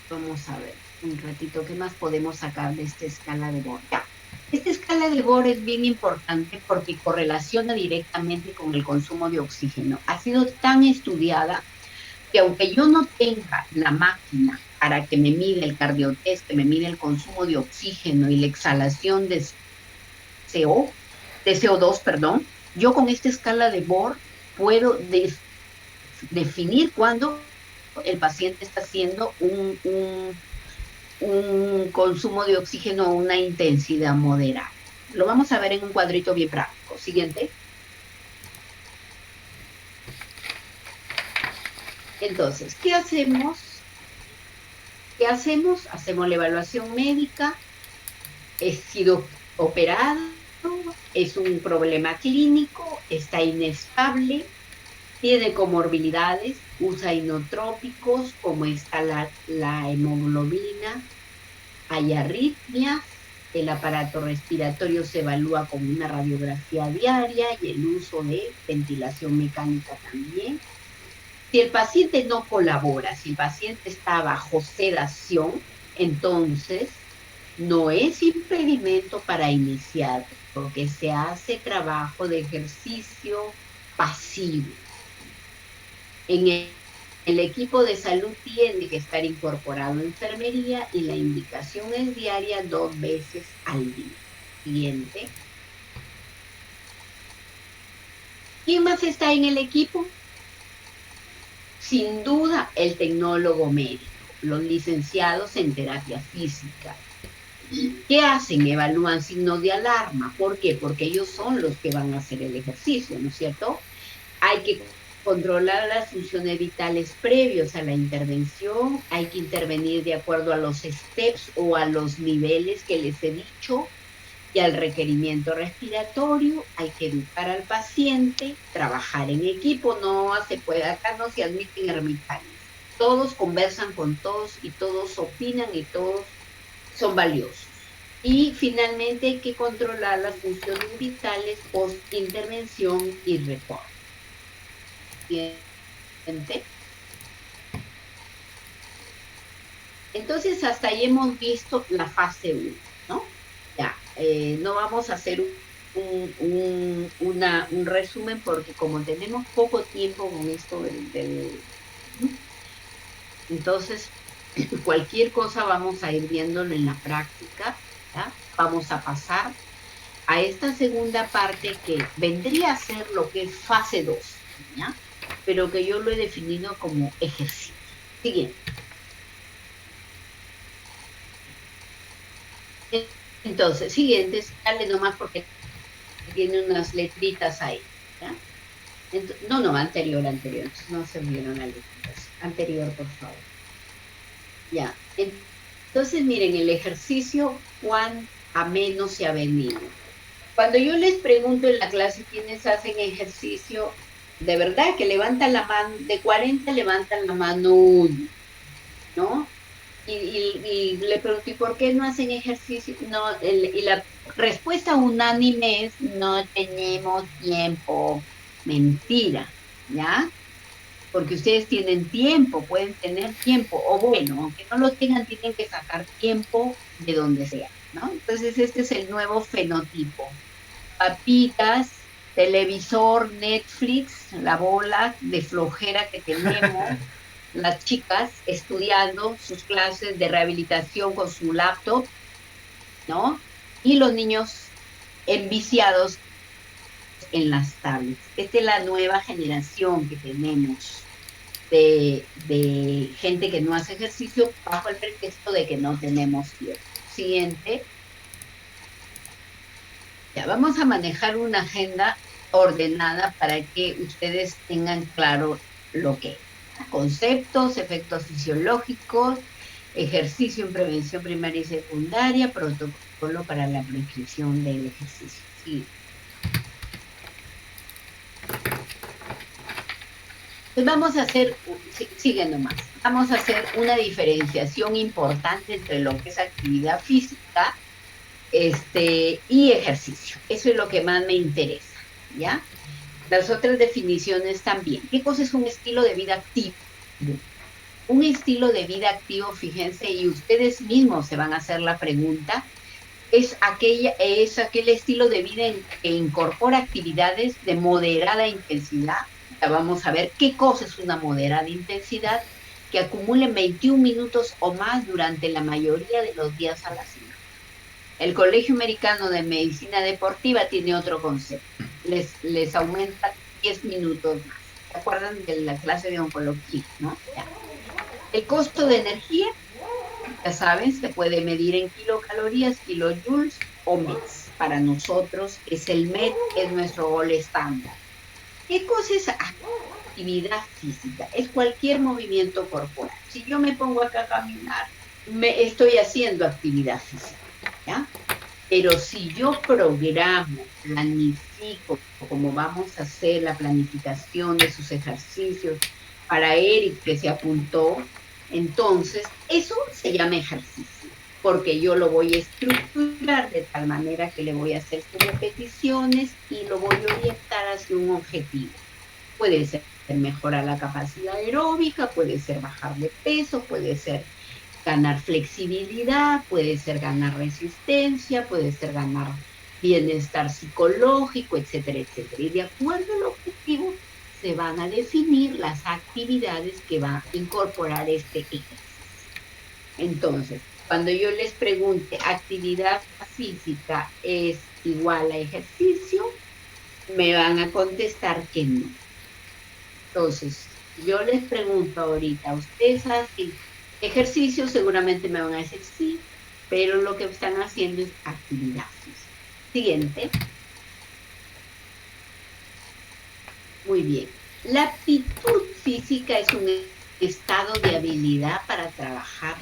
[SPEAKER 2] vamos a ver un ratito qué más podemos sacar de esta escala de Borg. Ya. Esta escala de Borg es bien importante porque correlaciona directamente con el consumo de oxígeno. Ha sido tan estudiada que aunque yo no tenga la máquina para que me mida el cardiotest, que me mide el consumo de oxígeno y la exhalación de CO2, perdón, yo con esta escala de Borg puedo definir cuándo el paciente está haciendo un consumo de oxígeno a una intensidad moderada. Lo vamos a ver en un cuadrito bien práctico. Siguiente. Entonces, ¿qué hacemos? ¿Qué hacemos? Hacemos la evaluación médica. He sido operado, es un problema clínico, está inestable, tiene comorbilidades, usa inotrópicos, como está la hemoglobina, hay arritmias, el aparato respiratorio se evalúa con una radiografía diaria y el uso de ventilación mecánica también. Si el paciente no colabora, si el paciente está bajo sedación, entonces no es impedimento para iniciar, porque se hace trabajo de ejercicio pasivo. En el equipo de salud tiene que estar incorporado enfermería y la indicación es diaria 2 veces al día. Siguiente. ¿Quién más está en el equipo? Sin duda, el tecnólogo médico, los licenciados en terapia física. ¿Qué hacen? Evalúan signos de alarma. ¿Por qué? Porque ellos son los que van a hacer el ejercicio, ¿no es cierto? Hay que controlar las funciones vitales previos a la intervención, hay que intervenir de acuerdo a los steps o a los niveles que les he dicho y al requerimiento respiratorio, hay que educar al paciente, trabajar en equipo, no se puede, acá no se admiten ermitaños, todos conversan con todos y todos opinan y todos son valiosos. Y finalmente hay que controlar las funciones vitales post-intervención y retorno. Entonces hasta ahí hemos visto la fase 1, ¿no? Ya, no vamos a hacer un resumen porque como tenemos poco tiempo con esto entonces cualquier cosa vamos a ir viéndolo en la práctica, ¿ya? Vamos a pasar a esta segunda parte que vendría a ser lo que es fase 2, ¿ya? Pero que yo lo he definido como ejercicio. Siguiente. Entonces, siguiente, dale nomás porque tiene unas letritas ahí, ¿ya? No, anterior, no se vieron las letritas. Anterior, por favor. Ya. Entonces, miren, el ejercicio, cuán ameno se ha venido. Cuando yo les pregunto en la clase quiénes hacen ejercicio, de verdad que levantan la mano, de 40 levantan la mano 1, ¿no? Y le pregunto, ¿y por qué no hacen ejercicio? No, y la respuesta unánime es, no tenemos tiempo. Mentira, ¿ya? Porque ustedes tienen tiempo, pueden tener tiempo, o bueno, aunque no lo tengan, tienen que sacar tiempo de donde sea, ¿no? Entonces este es el nuevo fenotipo. Papitas, televisor, Netflix, la bola de flojera que tenemos, las chicas estudiando sus clases de rehabilitación con su laptop, ¿no? Y los niños enviciados en las tablets. Esta es la nueva generación que tenemos de gente que no hace ejercicio bajo el pretexto de que no tenemos tiempo. Siguiente. Ya, vamos a manejar una agenda ordenada para que ustedes tengan claro lo que es. Conceptos, efectos fisiológicos, ejercicio en prevención primaria y secundaria, protocolo para la prescripción del ejercicio. Sí. Pues vamos a hacer, sigue nomás, vamos a hacer una diferenciación importante entre lo que es actividad física y ejercicio. Eso es lo que más me interesa, ¿ya? Las otras definiciones también. ¿Qué cosa es un estilo de vida activo? Un estilo de vida activo, fíjense, y ustedes mismos se van a hacer la pregunta, es aquel estilo de vida que incorpora actividades de moderada intensidad. Ya vamos a ver qué cosa es una moderada intensidad, que acumulen 21 minutos o más durante la mayoría de los días a la semana. El Colegio Americano de Medicina Deportiva tiene otro concepto. Les aumenta 10 minutos más. ¿Se acuerdan de la clase de oncología, no? Ya. El costo de energía, ya saben, se puede medir en kilocalorías, kilojoules o METs. Para nosotros es el MET, es nuestro gol estándar. ¿Qué cosa es actividad física? Es cualquier movimiento corporal. Si yo me pongo acá a caminar, estoy haciendo actividad física, ¿ya? Pero si yo programo, planifico, como vamos a hacer la planificación de sus ejercicios para Eric que se apuntó, entonces eso se llama ejercicio, porque yo lo voy a estructurar de tal manera que le voy a hacer sus repeticiones y lo voy a orientar hacia un objetivo. Puede ser mejorar la capacidad aeróbica, puede ser bajar de peso, puede ser ganar flexibilidad, puede ser ganar resistencia, puede ser ganar bienestar psicológico, etcétera, etcétera. Y de acuerdo al objetivo se van a definir las actividades que va a incorporar este ejercicio. Entonces, cuando yo les pregunte actividad física es igual a ejercicio, me van a contestar que no. Entonces, yo les pregunto ahorita, ¿ustedes hacen ejercicio? Seguramente me van a decir sí, pero lo que están haciendo es actividad física. Siguiente. Muy bien. La aptitud física es un estado de habilidad para trabajar,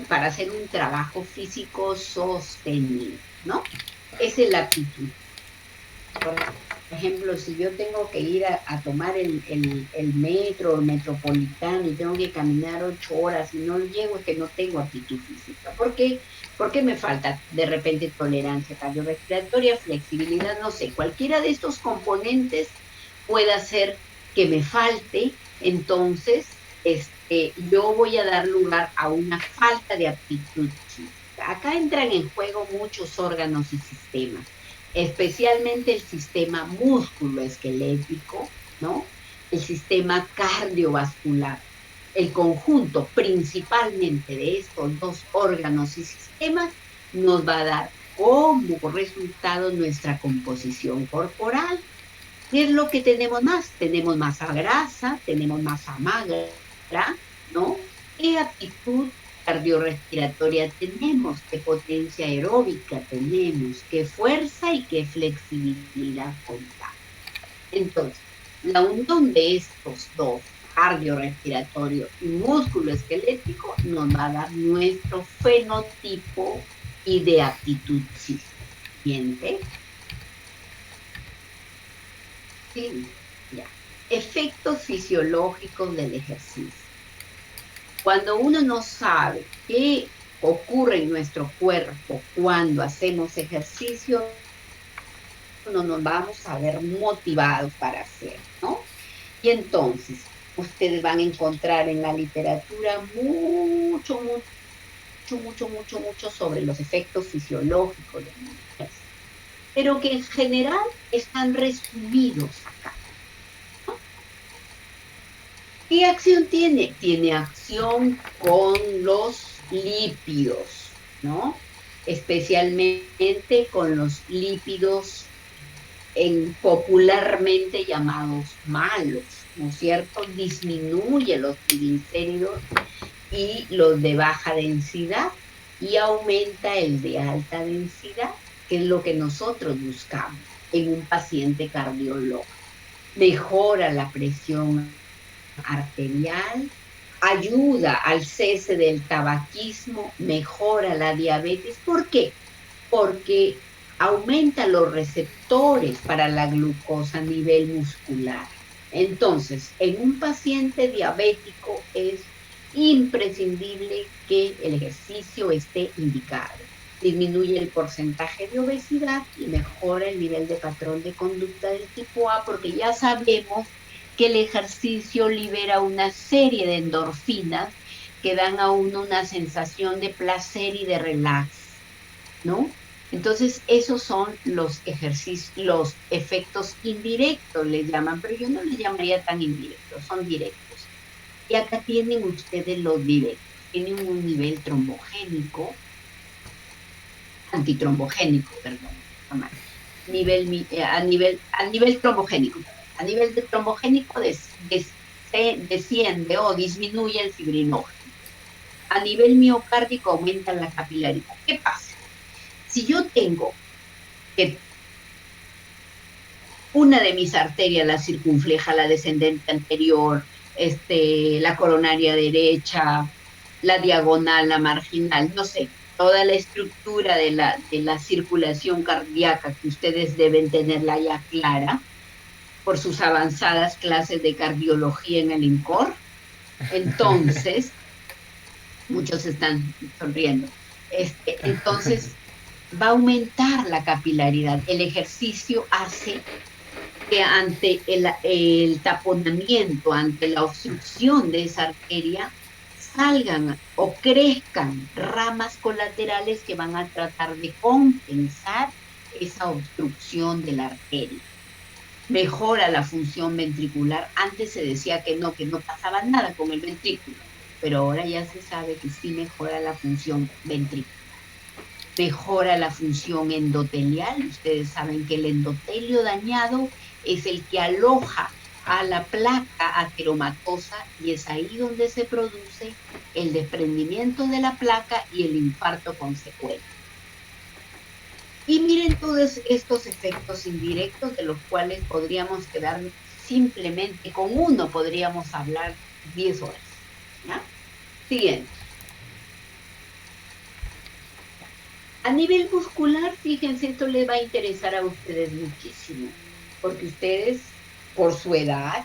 [SPEAKER 2] para hacer un trabajo físico sostenido, ¿no? Esa es la aptitud. Por ejemplo, si yo tengo que ir a tomar el metro, el metropolitano, y tengo que caminar 8 horas y no llego, es que no tengo aptitud física. ¿Por qué? Porque me falta de repente tolerancia cardiorrespiratoria, flexibilidad, no sé, cualquiera de estos componentes puede hacer que me falte, entonces yo voy a dar lugar a una falta de aptitud física. Acá entran en juego muchos órganos y sistemas, especialmente el sistema músculo-esquelético, ¿no? El sistema cardiovascular. El conjunto principalmente de estos dos órganos y sistemas nos va a dar como resultado nuestra composición corporal. ¿Qué es lo que tenemos más? Tenemos masa grasa, tenemos masa magra, ¿no? ¿Qué aptitud cardiorrespiratoria tenemos? ¿Qué potencia aeróbica tenemos? ¿Qué fuerza y qué flexibilidad contamos? Entonces, la unión de estos dos, cardiorrespiratorio y músculo esquelético, nos va a dar nuestro fenotipo y de aptitud física. Siguiente. Sí, ya. Efectos fisiológicos del ejercicio. Cuando uno no sabe qué ocurre en nuestro cuerpo cuando hacemos ejercicio, no nos vamos a ver motivados para hacer, ¿no? Y entonces, ustedes van a encontrar en la literatura mucho sobre los efectos fisiológicos del ejercicio, pero que en general están resumidos acá. ¿Qué acción tiene? Tiene acción con los lípidos, ¿no? Especialmente con los lípidos popularmente llamados malos, ¿no es cierto? Disminuye los triglicéridos y los de baja densidad y aumenta el de alta densidad, que es lo que nosotros buscamos en un paciente cardiólogo. Mejora la presión arterial, ayuda al cese del tabaquismo, mejora la diabetes. ¿Por qué? Porque aumenta los receptores para la glucosa a nivel muscular. Entonces, en un paciente diabético es imprescindible que el ejercicio esté indicado. Disminuye el porcentaje de obesidad y mejora el nivel de patrón de conducta del tipo A, porque ya sabemos que el ejercicio libera una serie de endorfinas que dan a uno una sensación de placer y de relax, ¿no? Entonces, esos son los ejercicios, los efectos indirectos, les llaman, pero yo no les llamaría tan indirectos, son directos. Y acá tienen ustedes los directos. Tienen un nivel trombogénico, antitrombogénico, perdón, a nivel trombogénico, a nivel de trombogénico desciende o disminuye el fibrinógeno. A nivel miocárdico aumenta la capilaridad. ¿Qué pasa? Si yo tengo que una de mis arterias, la circunfleja, la descendente anterior, la coronaria derecha, la diagonal, la marginal, no sé, toda la estructura de la circulación cardíaca que ustedes deben tenerla ya clara por sus avanzadas clases de cardiología en el INCOR. Entonces, muchos están sonriendo. Entonces, va a aumentar la capilaridad. El ejercicio hace que ante el taponamiento, ante la obstrucción de esa arteria, salgan o crezcan ramas colaterales que van a tratar de compensar esa obstrucción de la arteria. Mejora la función ventricular. Antes se decía que no pasaba nada con el ventrículo, pero ahora ya se sabe que sí mejora la función ventricular. Mejora la función endotelial. Ustedes saben que el endotelio dañado es el que aloja a la placa ateromatosa y es ahí donde se produce el desprendimiento de la placa y el infarto consecuente. Y miren todos estos efectos indirectos de los cuales podríamos quedar simplemente con uno, podríamos hablar 10 horas. ¿Ya? Siguiente. A nivel muscular, fíjense, esto les va a interesar a ustedes muchísimo, porque ustedes, por su edad,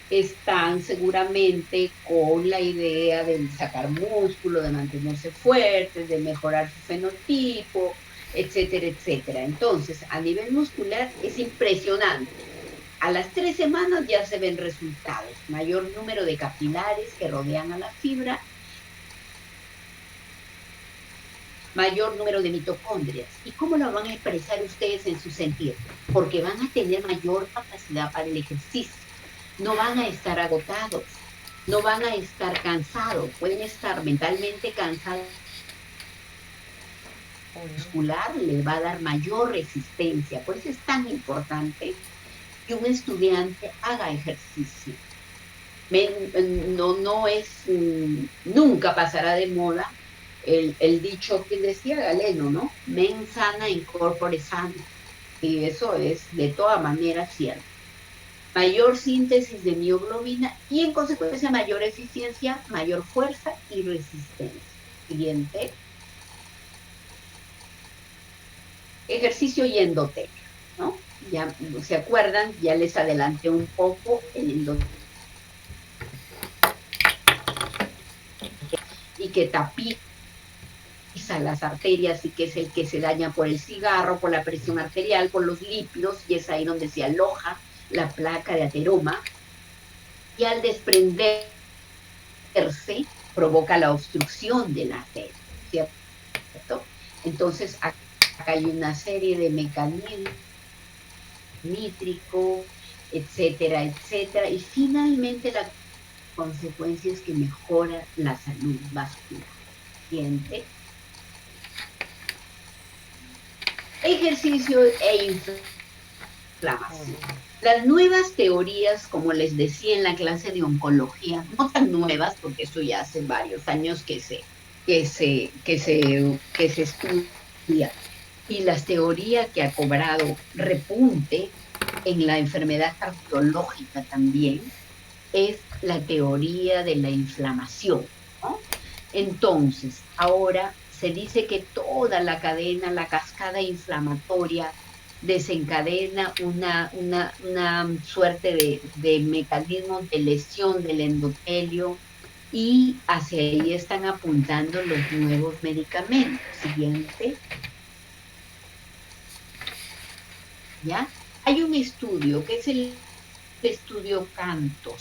[SPEAKER 2] están seguramente con la idea de sacar músculo, de mantenerse fuertes, de mejorar su fenotipo, etcétera, etcétera. Entonces, a nivel muscular es impresionante. A las 3 semanas ya se ven resultados, mayor número de capilares que rodean a la fibra, mayor número de mitocondrias. ¿Y cómo lo van a expresar ustedes en su sentido? Porque van a tener mayor capacidad para el ejercicio, no van a estar agotados, no van a estar cansados, pueden estar mentalmente cansados. Muscular les va a dar mayor resistencia. Por eso es tan importante que un estudiante haga ejercicio. Nunca pasará de moda el dicho que decía Galeno, ¿no? Mens sana in corpore sano. Y eso es de todas maneras cierto. Mayor síntesis de mioglobina y en consecuencia mayor eficiencia, mayor fuerza y resistencia. Siguiente. Ejercicio y endotelio, ¿no? Ya se acuerdan, ya les adelanté un poco el endotelio. Y que tapiza las arterias y que es el que se daña por el cigarro, por la presión arterial, por los lípidos, y es ahí donde se aloja la placa de ateroma. Y al desprenderse, provoca la obstrucción de la arteria, ¿cierto? Entonces, acá hay una serie de mecanismos, nítrico, etcétera, etcétera. Y finalmente la consecuencia es que mejora la salud vascular. Siguiente. Ejercicio e inflamación. Las nuevas teorías, como les decía en la clase de oncología, no tan nuevas, porque eso ya hace varios años que se estudia, y las teorías que ha cobrado repunte en la enfermedad cardiológica también, es la teoría de la inflamación, ¿no? Entonces, ahora se dice que toda la cadena, la cascada inflamatoria, desencadena una suerte de mecanismo de lesión del endotelio y hacia ahí están apuntando los nuevos medicamentos. Siguiente. ¿Ya? Hay un estudio que es el estudio Cantos.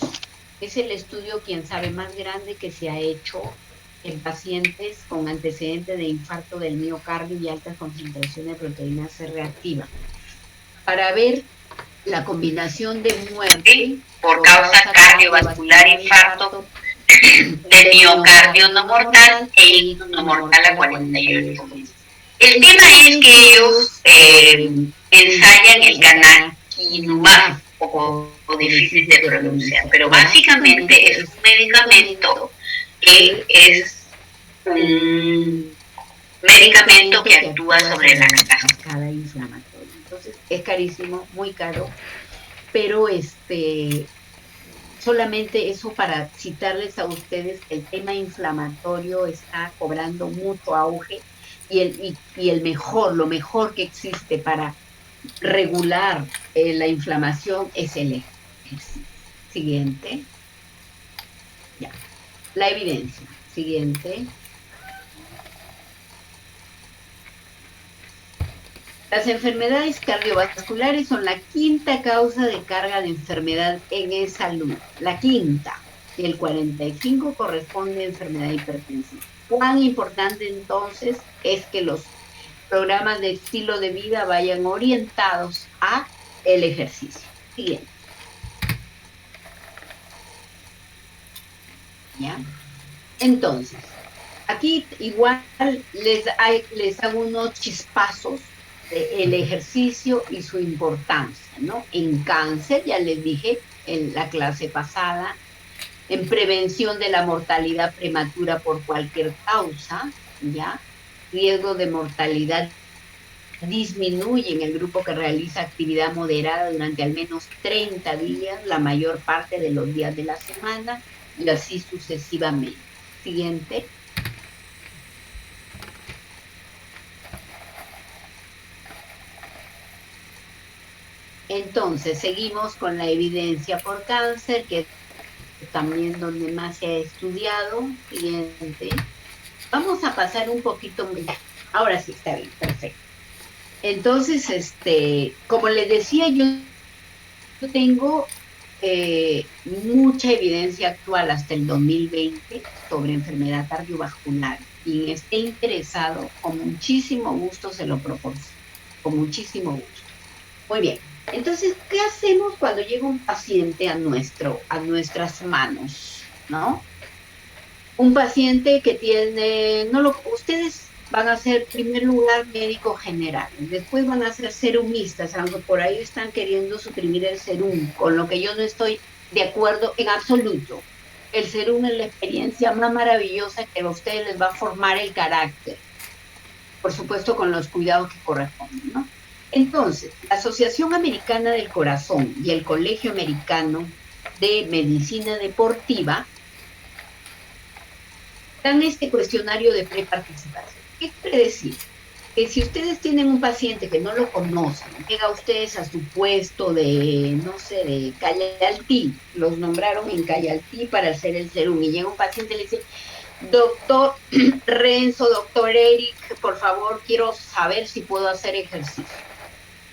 [SPEAKER 2] Es el estudio, quién sabe, más grande que se ha hecho en pacientes con antecedentes de infarto del miocardio y alta concentración de proteína C reactiva, para ver la combinación de muerte
[SPEAKER 4] por causa cardiovascular, infarto del miocardio no mortal e ictus no mortal a 48 meses. El tema es que ellos ensayan el canakinumab, un poco difícil de pronunciar, pero básicamente es un medicamento que es un medicamento que actúa sobre la
[SPEAKER 2] cascada inflamatoria. Entonces es carísimo, muy caro, pero solamente eso para citarles a ustedes que el tema inflamatorio está cobrando mucho auge y lo mejor que existe para regular la inflamación es el ejercicio. Siguiente. Ya. La evidencia. Siguiente. Las enfermedades cardiovasculares son la quinta causa de carga de enfermedad en salud. La quinta. Y el 45 corresponde a enfermedad hipertensiva. ¿Cuán importante entonces es que los programas de estilo de vida vayan orientados a el ejercicio? Siguiente. ¿Ya? Entonces, aquí igual les hago unos chispazos del ejercicio y su importancia, ¿no? En cáncer, ya les dije en la clase pasada, en prevención de la mortalidad prematura por cualquier causa, ¿ya? Riesgo de mortalidad disminuye en el grupo que realiza actividad moderada durante al menos 30 días, la mayor parte de los días de la semana, y así sucesivamente. Siguiente. Entonces, seguimos con la evidencia por cáncer, que es también donde más se ha estudiado. Siguiente. Vamos a pasar un poquito, ya, ahora sí está bien, perfecto. Entonces, como les decía, yo tengo mucha evidencia actual hasta el 2020 sobre enfermedad cardiovascular. Quien esté interesado, con muchísimo gusto se lo proporciono, con muchísimo gusto. Muy bien. Entonces, ¿qué hacemos cuando llega un paciente a nuestras manos, ¿no? Un paciente que tiene, ustedes van a ser, en primer lugar, médico general, después van a ser serumistas, aunque por ahí están queriendo suprimir el serum, con lo que yo no estoy de acuerdo en absoluto. El serum es la experiencia más maravillosa que a ustedes les va a formar el carácter, por supuesto con los cuidados que corresponden, ¿no? Entonces, la Asociación Americana del Corazón y el Colegio Americano de Medicina Deportiva dan este cuestionario de preparticipación. ¿Qué quiere decir? Que si ustedes tienen un paciente que no lo conocen, llega ustedes a su puesto de, no sé, de Cayaltí, los nombraron en Cayaltí para hacer el serum, y llega un paciente y le dice, doctor Renzo, doctor Eric, por favor, quiero saber si puedo hacer ejercicio.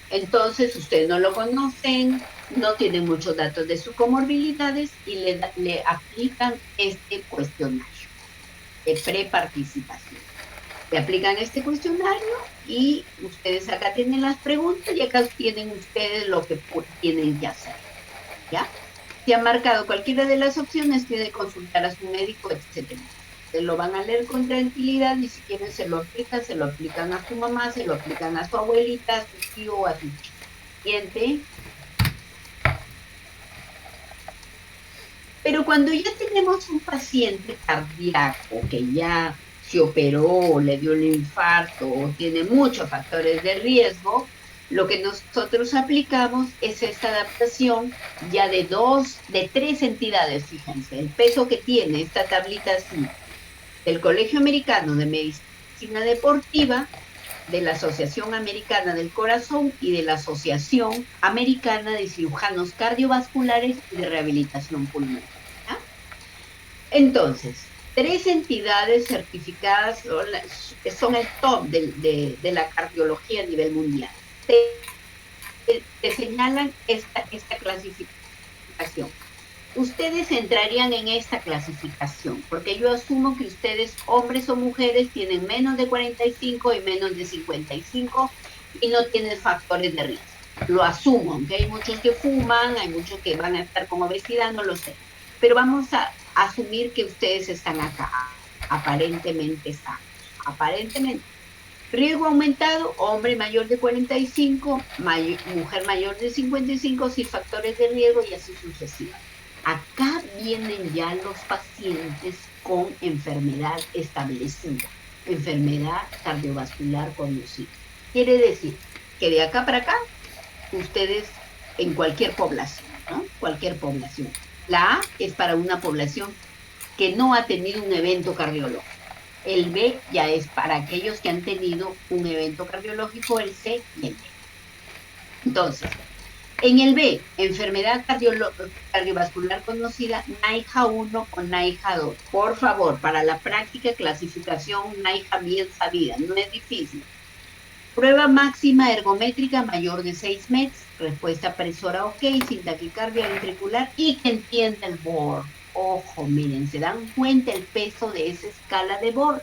[SPEAKER 2] Entonces, ustedes no lo conocen, no tienen muchos datos de sus comorbilidades y le aplican este cuestionario de preparticipación. Le aplican este cuestionario y ustedes acá tienen las preguntas y acá tienen ustedes lo que tienen que hacer, ¿ya? Si han marcado cualquiera de las opciones, tienen que consultar a su médico, etcétera. Se lo van a leer con tranquilidad y si quieren se lo aplican a su mamá, se lo aplican a su abuelita, a su tío o a su siguiente. Pero cuando ya tenemos un paciente cardíaco que ya se operó, le dio un infarto o tiene muchos factores de riesgo, lo que nosotros aplicamos es esta adaptación ya de tres entidades, fíjense, el peso que tiene esta tablita así, del Colegio Americano de Medicina Deportiva, de la Asociación Americana del Corazón y de la Asociación Americana de Cirujanos Cardiovasculares y de Rehabilitación Pulmonar. ¿Ya? Entonces, tres entidades certificadas son el top de la cardiología a nivel mundial. Te señalan esta clasificación. Ustedes entrarían en esta clasificación, porque yo asumo que ustedes, hombres o mujeres, tienen menos de 45 y menos de 55 y no tienen factores de riesgo. Lo asumo, aunque hay muchos que fuman, hay muchos que van a estar con obesidad, no lo sé. Pero vamos a asumir que ustedes están acá, aparentemente sanos, aparentemente. Riesgo aumentado, hombre mayor de 45, mujer mayor de 55, sin factores de riesgo y así sucesivamente. Acá vienen ya los pacientes con enfermedad establecida, enfermedad cardiovascular conocida. Quiere decir que de acá para acá, ustedes en cualquier población, ¿no? Cualquier población. La A es para una población que no ha tenido un evento cardiológico. El B ya es para aquellos que han tenido un evento cardiológico, el C y el D. Entonces, en el B, enfermedad cardiovascular conocida, NAIJA 1 o NAIJA 2. Por favor, para la práctica, clasificación NAIJA bien sabida, no es difícil. Prueba máxima ergométrica mayor de 6 METs, respuesta presora ok, sin taquicardia ventricular y que entienda el BOR. Ojo, miren, se dan cuenta el peso de esa escala de BOR,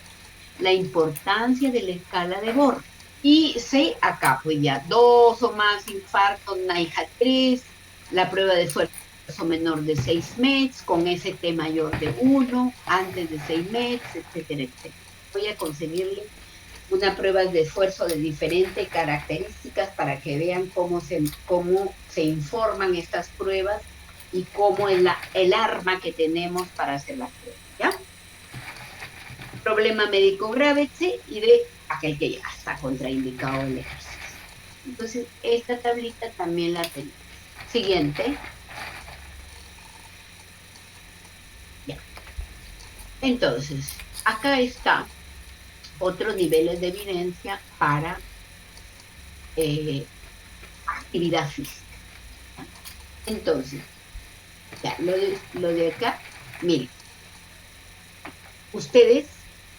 [SPEAKER 2] la importancia de la escala de BOR. Y C, acá pues ya, 2 o más infartos, NAIJA 3, la prueba de esfuerzo menor de 6 METs, con ST mayor de 1, antes de 6 METs, etcétera, etcétera. Voy a conseguirle una prueba de esfuerzo de diferentes características para que vean cómo se informan estas pruebas y cómo es el arma que tenemos para hacer las pruebas, ¿ya? Problema médico grave, C, y D, aquel que ya está contraindicado el ejercicio. Entonces, esta tablita también la tenemos. Siguiente. Ya. Entonces, acá está otros niveles de evidencia para actividad física. ¿Ya? Entonces, ya, lo de acá, miren, ustedes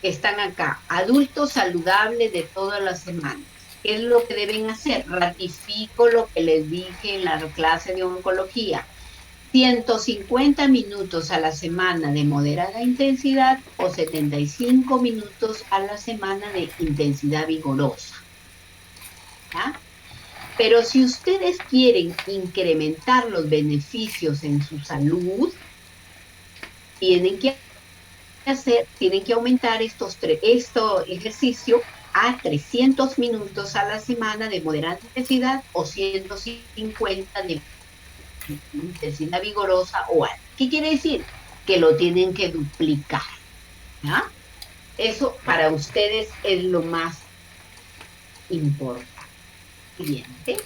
[SPEAKER 2] que están acá, adultos saludables de todas las semanas, ¿qué es lo que deben hacer? Ratifico lo que les dije en la clase de oncología. 150 minutos a la semana de moderada intensidad o 75 minutos a la semana de intensidad vigorosa. ¿Ya? Pero si ustedes quieren incrementar los beneficios en su salud, tienen que aumentar este ejercicio a 300 minutos a la semana de moderada intensidad o 150 de intensidad vigorosa o alta. ¿Qué quiere decir? Que lo tienen que duplicar. ¿Ya? Eso para ustedes es lo más importante. Siguiente.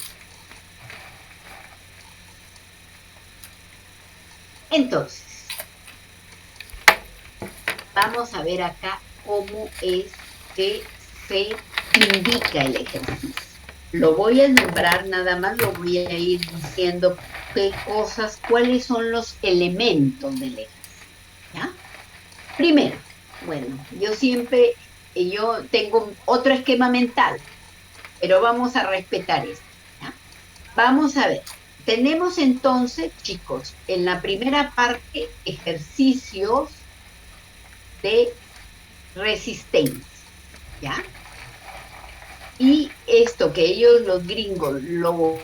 [SPEAKER 2] Entonces, vamos a ver acá cómo es que se indica el ejercicio. Lo voy a nombrar, nada más lo voy a ir diciendo qué cosas, cuáles son los elementos del ejercicio. ¿Ya? Primero, bueno, yo tengo otro esquema mental, pero vamos a respetar esto. ¿Ya? Vamos a ver. Tenemos entonces, chicos, en la primera parte, ejercicios de resistencia, ¿ya? Y esto que ellos, los gringos, lo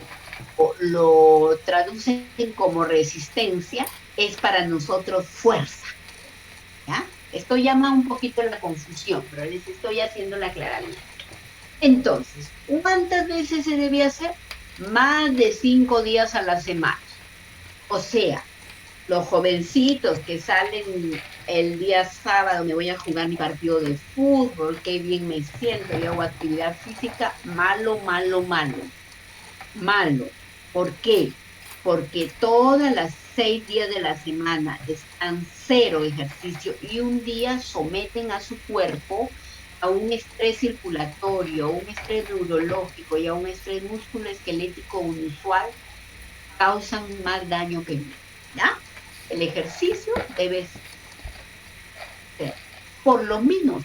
[SPEAKER 2] traducen como resistencia, es para nosotros fuerza, ¿ya? Esto llama un poquito la confusión, pero les estoy haciendo la aclaración. Entonces, ¿cuántas veces se debe hacer? Más de 5 días a la semana. O sea, Los jovencitos que salen el día sábado, me voy a jugar mi partido de fútbol, qué bien me siento, yo hago actividad física, malo, malo, malo, malo. ¿Por qué? Porque todas las 6 días de la semana están cero ejercicio y un día someten a su cuerpo a un estrés circulatorio, a un estrés neurológico y a un estrés musculoesquelético inusual, causan más daño que bien, ¿ya? El ejercicio debe ser por lo menos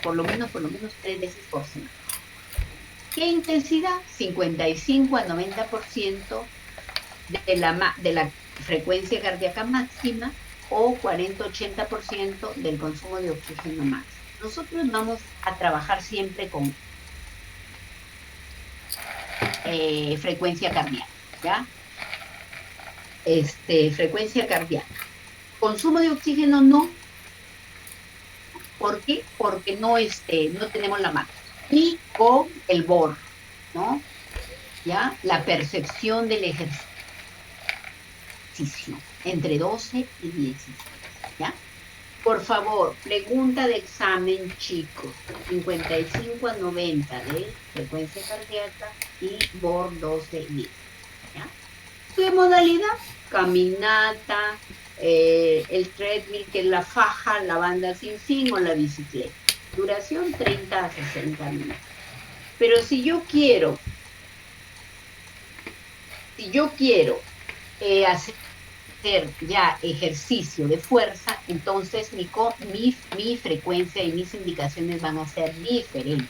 [SPEAKER 2] 3 veces por semana. ¿Qué intensidad? 55 a 90% de la frecuencia cardíaca máxima o 40-80% del consumo de oxígeno máximo. Nosotros vamos a trabajar siempre con frecuencia cardíaca, ¿ya? Frecuencia cardíaca. Consumo de oxígeno no. ¿Por qué? Porque no tenemos la máquina. Y con el BOR, ¿no? ¿Ya? La percepción del ejercicio entre 12 y 16, ¿ya? Por favor, pregunta de examen, chicos. 55 a 90 de frecuencia cardíaca y BOR 12 y 10, ¿ya? ¿Qué modalidad? Caminata, el treadmill, que es la faja, la banda sin o la bicicleta. Duración 30 a 60 minutos. Pero si yo quiero hacer ya ejercicio de fuerza, entonces mi frecuencia y mis indicaciones van a ser diferentes,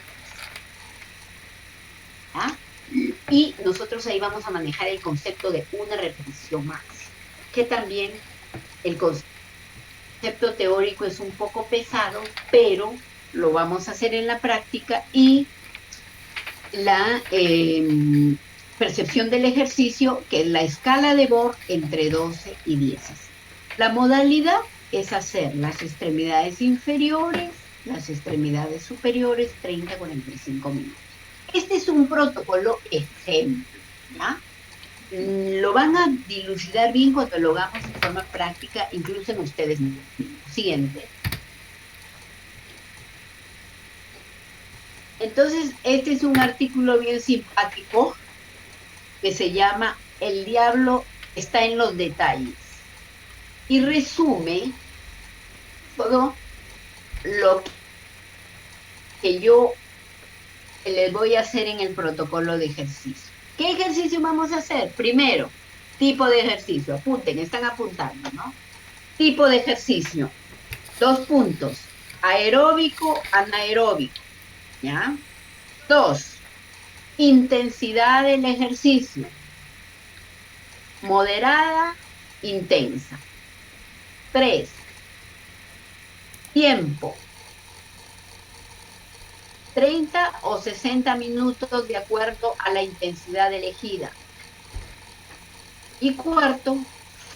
[SPEAKER 2] ¿ah? Y nosotros ahí vamos a manejar el concepto de una repetición máxima, que también el concepto teórico es un poco pesado, pero lo vamos a hacer en la práctica, y la percepción del ejercicio, que es la escala de BOR entre 12 y 16. La modalidad es hacer las extremidades inferiores, las extremidades superiores, 30 a 45 minutos. Este es un protocolo ejemplo, ¿ya? Lo van a dilucidar bien cuando lo hagamos en forma práctica, incluso en ustedes mismos. Siguiente. Entonces, este es un artículo bien simpático que se llama El diablo está en los detalles, y resume todo lo que yo les voy a hacer en el protocolo de ejercicio. ¿Qué ejercicio vamos a hacer? Primero, tipo de ejercicio. Apunten, están apuntando, ¿no? Tipo de ejercicio. 2 puntos. Aeróbico, anaeróbico, ¿ya? 2. Intensidad del ejercicio. Moderada, intensa. 3. Tiempo. 30 o 60 minutos de acuerdo a la intensidad elegida. Y 4,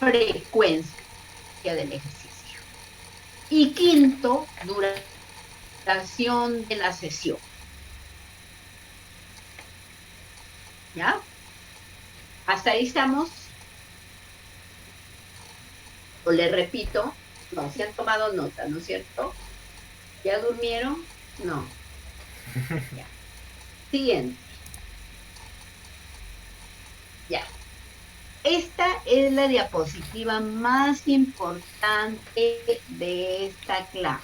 [SPEAKER 2] frecuencia del ejercicio. Y 5, duración de la sesión. ¿Ya? Hasta ahí estamos. O les repito, no, se han tomado nota, ¿no es cierto? ¿Ya durmieron? No. Ya. Siguiente. Ya. Esta es la diapositiva más importante de esta clase.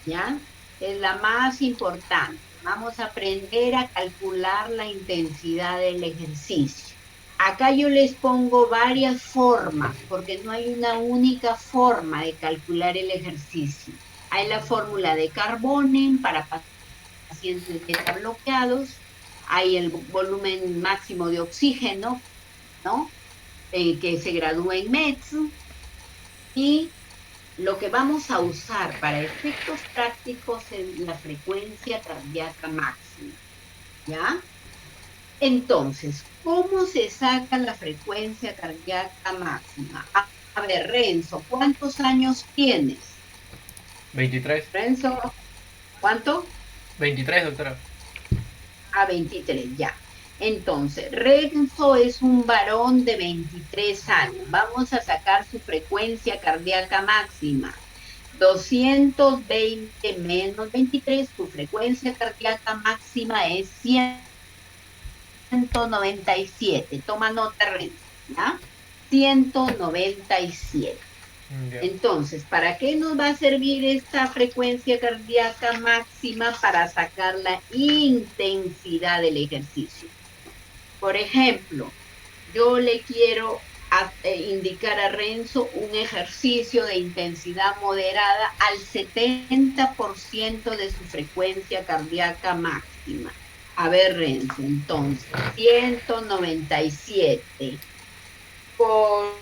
[SPEAKER 2] ¿Ya? Es la más importante. Vamos a aprender a calcular la intensidad del ejercicio. Acá yo les pongo varias formas, porque no hay una única forma de calcular el ejercicio. Hay la fórmula de Carbonen para pacientes beta bloqueados, hay el volumen máximo de oxígeno, ¿no? Que se gradúa en METS, y lo que vamos a usar para efectos prácticos es la frecuencia cardíaca máxima, ¿ya? Entonces, ¿cómo se saca la frecuencia cardíaca máxima? A ver, Renzo, ¿cuántos años tienes?
[SPEAKER 1] 23.
[SPEAKER 2] Renzo, ¿cuánto?
[SPEAKER 1] 23, doctora.
[SPEAKER 2] A 23, ya. Entonces, Renzo es un varón de 23 años. Vamos a sacar su frecuencia cardíaca máxima. 220 menos 23, su frecuencia cardíaca máxima es 197. Toma nota, Renzo, ¿ya? 197.
[SPEAKER 1] Ya.
[SPEAKER 2] Entonces, ¿para qué nos va a servir esta frecuencia cardíaca máxima? Para sacar la intensidad del ejercicio. Por ejemplo, yo le quiero indicar a Renzo un ejercicio de intensidad moderada al 70% de su frecuencia cardíaca máxima. A ver, Renzo, entonces, 197 por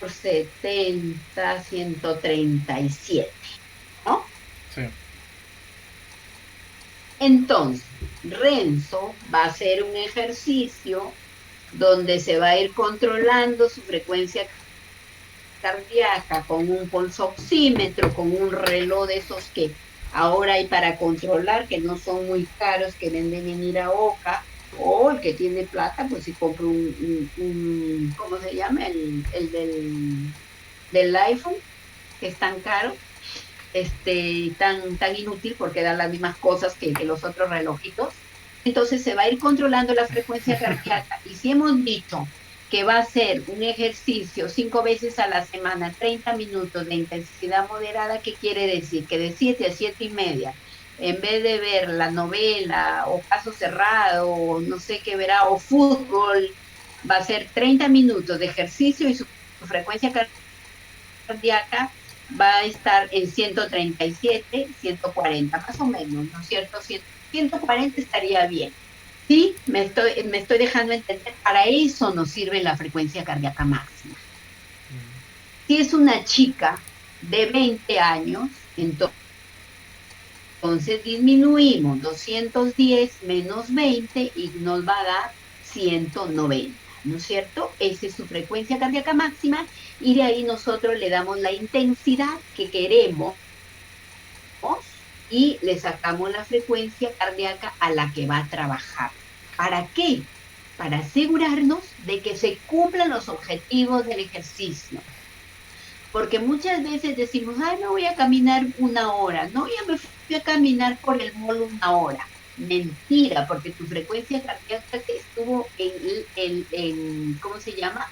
[SPEAKER 2] 70, 137, ¿no?
[SPEAKER 1] Sí.
[SPEAKER 2] Entonces, Renzo va a hacer un ejercicio donde se va a ir controlando su frecuencia cardíaca con un pulsoxímetro, con un reloj de esos que ahora hay para controlar, que no son muy caros, que venden en Iraoka, o el que tiene plata, pues si compra un ¿cómo se llama? El del iPhone, que es tan caro, tan inútil porque da las mismas cosas que los otros relojitos. Entonces se va a ir controlando la frecuencia cardíaca. Y si hemos dicho que va a ser un ejercicio 5 veces a la semana, 30 minutos de intensidad moderada, ¿qué quiere decir? Que de 7 a 7 y media, en vez de ver la novela o Caso Cerrado, o no sé qué verá, o fútbol, va a ser 30 minutos de ejercicio y su frecuencia cardíaca va a estar en 137, 140, más o menos, ¿no es cierto? 140 estaría bien. Sí, me estoy dejando entender, para eso nos sirve la frecuencia cardíaca máxima. Si es una chica de 20 años, entonces disminuimos 210 menos 20 y nos va a dar 190, ¿no es cierto? Esa es su frecuencia cardíaca máxima y de ahí nosotros le damos la intensidad que queremos y le sacamos la frecuencia cardíaca a la que va a trabajar. ¿Para qué? Para asegurarnos de que se cumplan los objetivos del ejercicio. Porque muchas veces decimos, ay, me voy a caminar 1 hora, no, ya me fui a caminar por el mall 1 hora. Mentira, porque tu frecuencia cardíaca estuvo en ¿cómo se llama?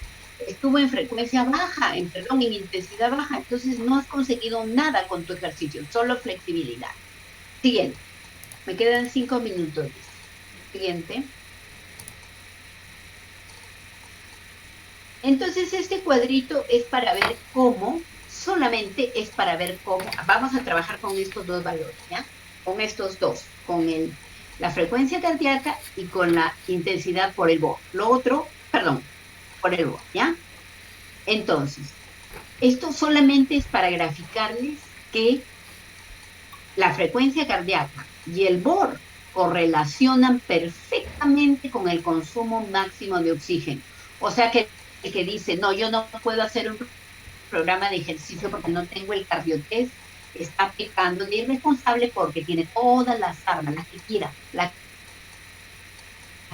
[SPEAKER 2] Estuvo en frecuencia baja, en intensidad baja, entonces no has conseguido nada con tu ejercicio, solo flexibilidad. Siguiente, me quedan 5 minutos. Siguiente. Entonces este cuadrito es para ver cómo, solamente es para ver cómo, vamos a trabajar con estos dos valores, ¿ya? Con estos dos, con la frecuencia cardíaca y con la intensidad por el BOR. Lo otro, perdón, por el BOR, ¿ya? Entonces, esto solamente es para graficarles que la frecuencia cardíaca y el BOR correlacionan perfectamente con el consumo máximo de oxígeno. O sea que el que dice, no, yo no puedo hacer un programa de ejercicio porque no tengo el cardiotest, está aplicando de irresponsable porque tiene todas las armas, las que quiera, la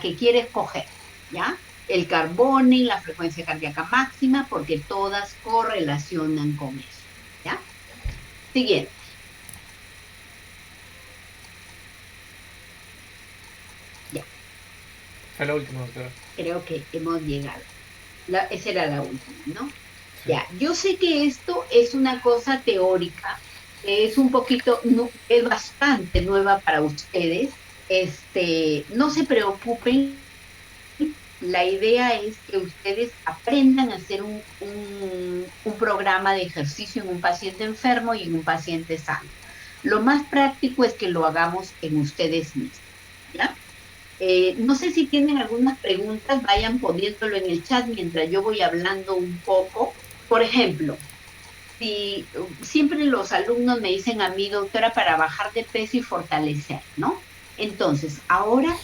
[SPEAKER 2] que quiere escoger, ¿ya? El carbone, la frecuencia cardíaca máxima, porque todas correlacionan con eso, ¿ya? Siguiente. Ya.
[SPEAKER 1] Fue la última, doctora.
[SPEAKER 2] Creo que hemos llegado. Esa era la última, ¿no?
[SPEAKER 1] Sí.
[SPEAKER 2] Ya, yo sé que esto es una cosa teórica, es un poquito, no, es bastante nueva para ustedes. No se preocupen, la idea es que ustedes aprendan a hacer un programa de ejercicio en un paciente enfermo y en un paciente sano. Lo más práctico es que lo hagamos en ustedes mismos, ¿ya? No sé si tienen algunas preguntas, vayan poniéndolo en el chat mientras yo voy hablando un poco. Por ejemplo, si siempre los alumnos me dicen a mí, doctora, para bajar de peso y fortalecer, ¿no? Entonces, ahora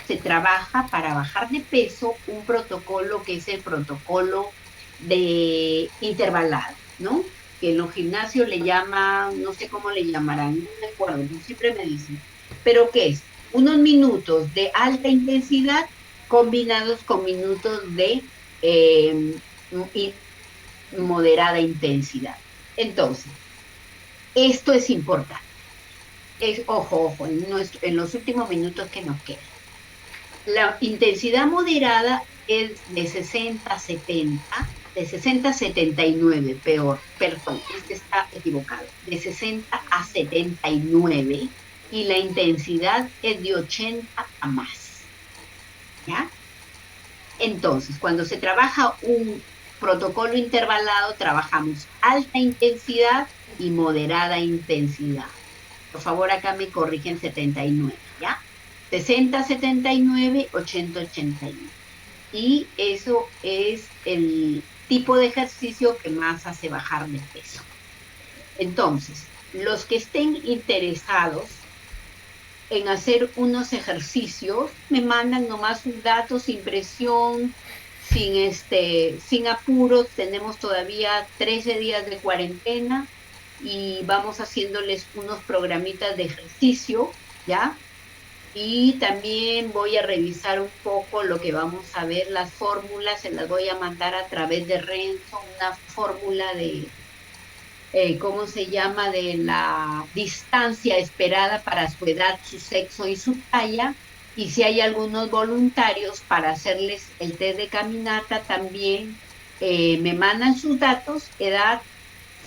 [SPEAKER 2] se trabaja para bajar de peso un protocolo que es el protocolo de intervalado, ¿no? Que en los gimnasios le llaman, no sé cómo le llamarán, no me acuerdo, siempre me dicen. ¿Pero qué es? unos minutos de alta intensidad combinados con minutos de moderada intensidad. Entonces, esto es importante. Ojo, en los últimos minutos que nos quedan. La intensidad moderada es de 60 a 70, de 60 a 79, perdón, este está equivocado, de 60 a 79 y la intensidad es de 80 a más. ¿Ya? Entonces, cuando se trabaja un protocolo intervalado, trabajamos alta intensidad y moderada intensidad. Por favor, acá me corrigen 79, ¿ya? 60, 79, 80, 81. Y eso es el tipo de ejercicio que más hace bajar de peso. Entonces, los que estén interesados en hacer unos ejercicios, me mandan nomás sus datos sin presión, sin apuros. Tenemos todavía 13 días de cuarentena y vamos haciéndoles unos programitas de ejercicio, ¿ya? Y también voy a revisar un poco lo que vamos a ver, las fórmulas, se las voy a mandar a través de Renzo, una fórmula de, ¿cómo se llama?, de la distancia esperada para su edad, su sexo y su talla. Y si hay algunos voluntarios para hacerles el test de caminata también, me mandan sus datos, edad,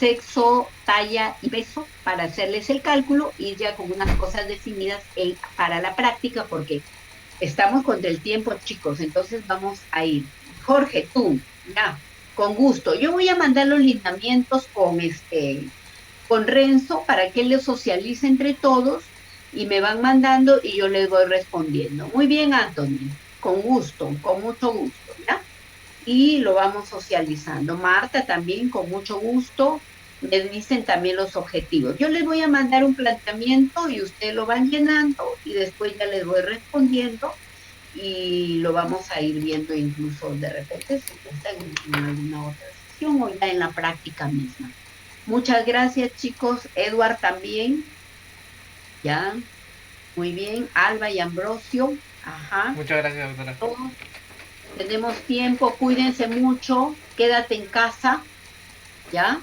[SPEAKER 2] sexo, talla y peso para hacerles el cálculo y ya con unas cosas definidas para la práctica, porque estamos contra el tiempo, chicos, entonces vamos a ir. Jorge, tú, ya, con gusto. Yo voy a mandar los lineamientos con Renzo para que él los socialice entre todos y me van mandando y yo les voy respondiendo. Muy bien, Anthony, con gusto, con mucho gusto, ¿ya? Y lo vamos socializando. Marta también, con mucho gusto, me dicen también los objetivos. Yo les voy a mandar un planteamiento y ustedes lo van llenando y después ya les voy respondiendo y lo vamos a ir viendo incluso de repente si gustan en alguna otra sesión o ya en la práctica misma. Muchas gracias, chicos. Edward también. Ya, muy bien. Alba y Ambrosio. Ajá.
[SPEAKER 1] Muchas gracias, doctora.
[SPEAKER 2] Todos. Tenemos tiempo, cuídense mucho, quédate en casa, ¿ya?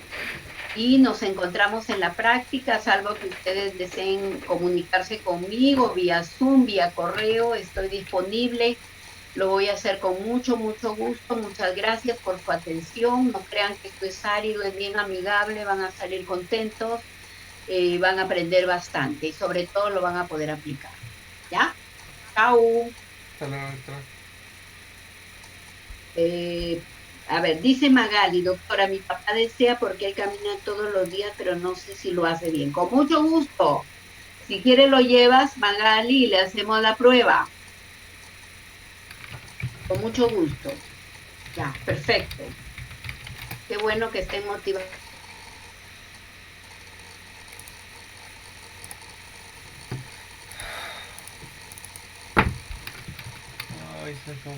[SPEAKER 2] Y nos encontramos en la práctica, salvo que ustedes deseen comunicarse conmigo vía Zoom, vía correo, estoy disponible. Lo voy a hacer con mucho, mucho gusto. Muchas gracias por su atención. No crean que esto es árido, es bien amigable, van a salir contentos, van a aprender bastante y sobre todo lo van a poder aplicar. ¿Ya? Chao.
[SPEAKER 1] Hasta luego, doctora.
[SPEAKER 2] A ver, dice Magali, doctora, mi papá desea porque él camina todos los días, pero no sé si lo hace bien. Con mucho gusto. Si quiere lo llevas, Magali, y le hacemos la prueba. Con mucho gusto. Ya, perfecto. Qué bueno que estén motivados.
[SPEAKER 1] Ay, se acabó.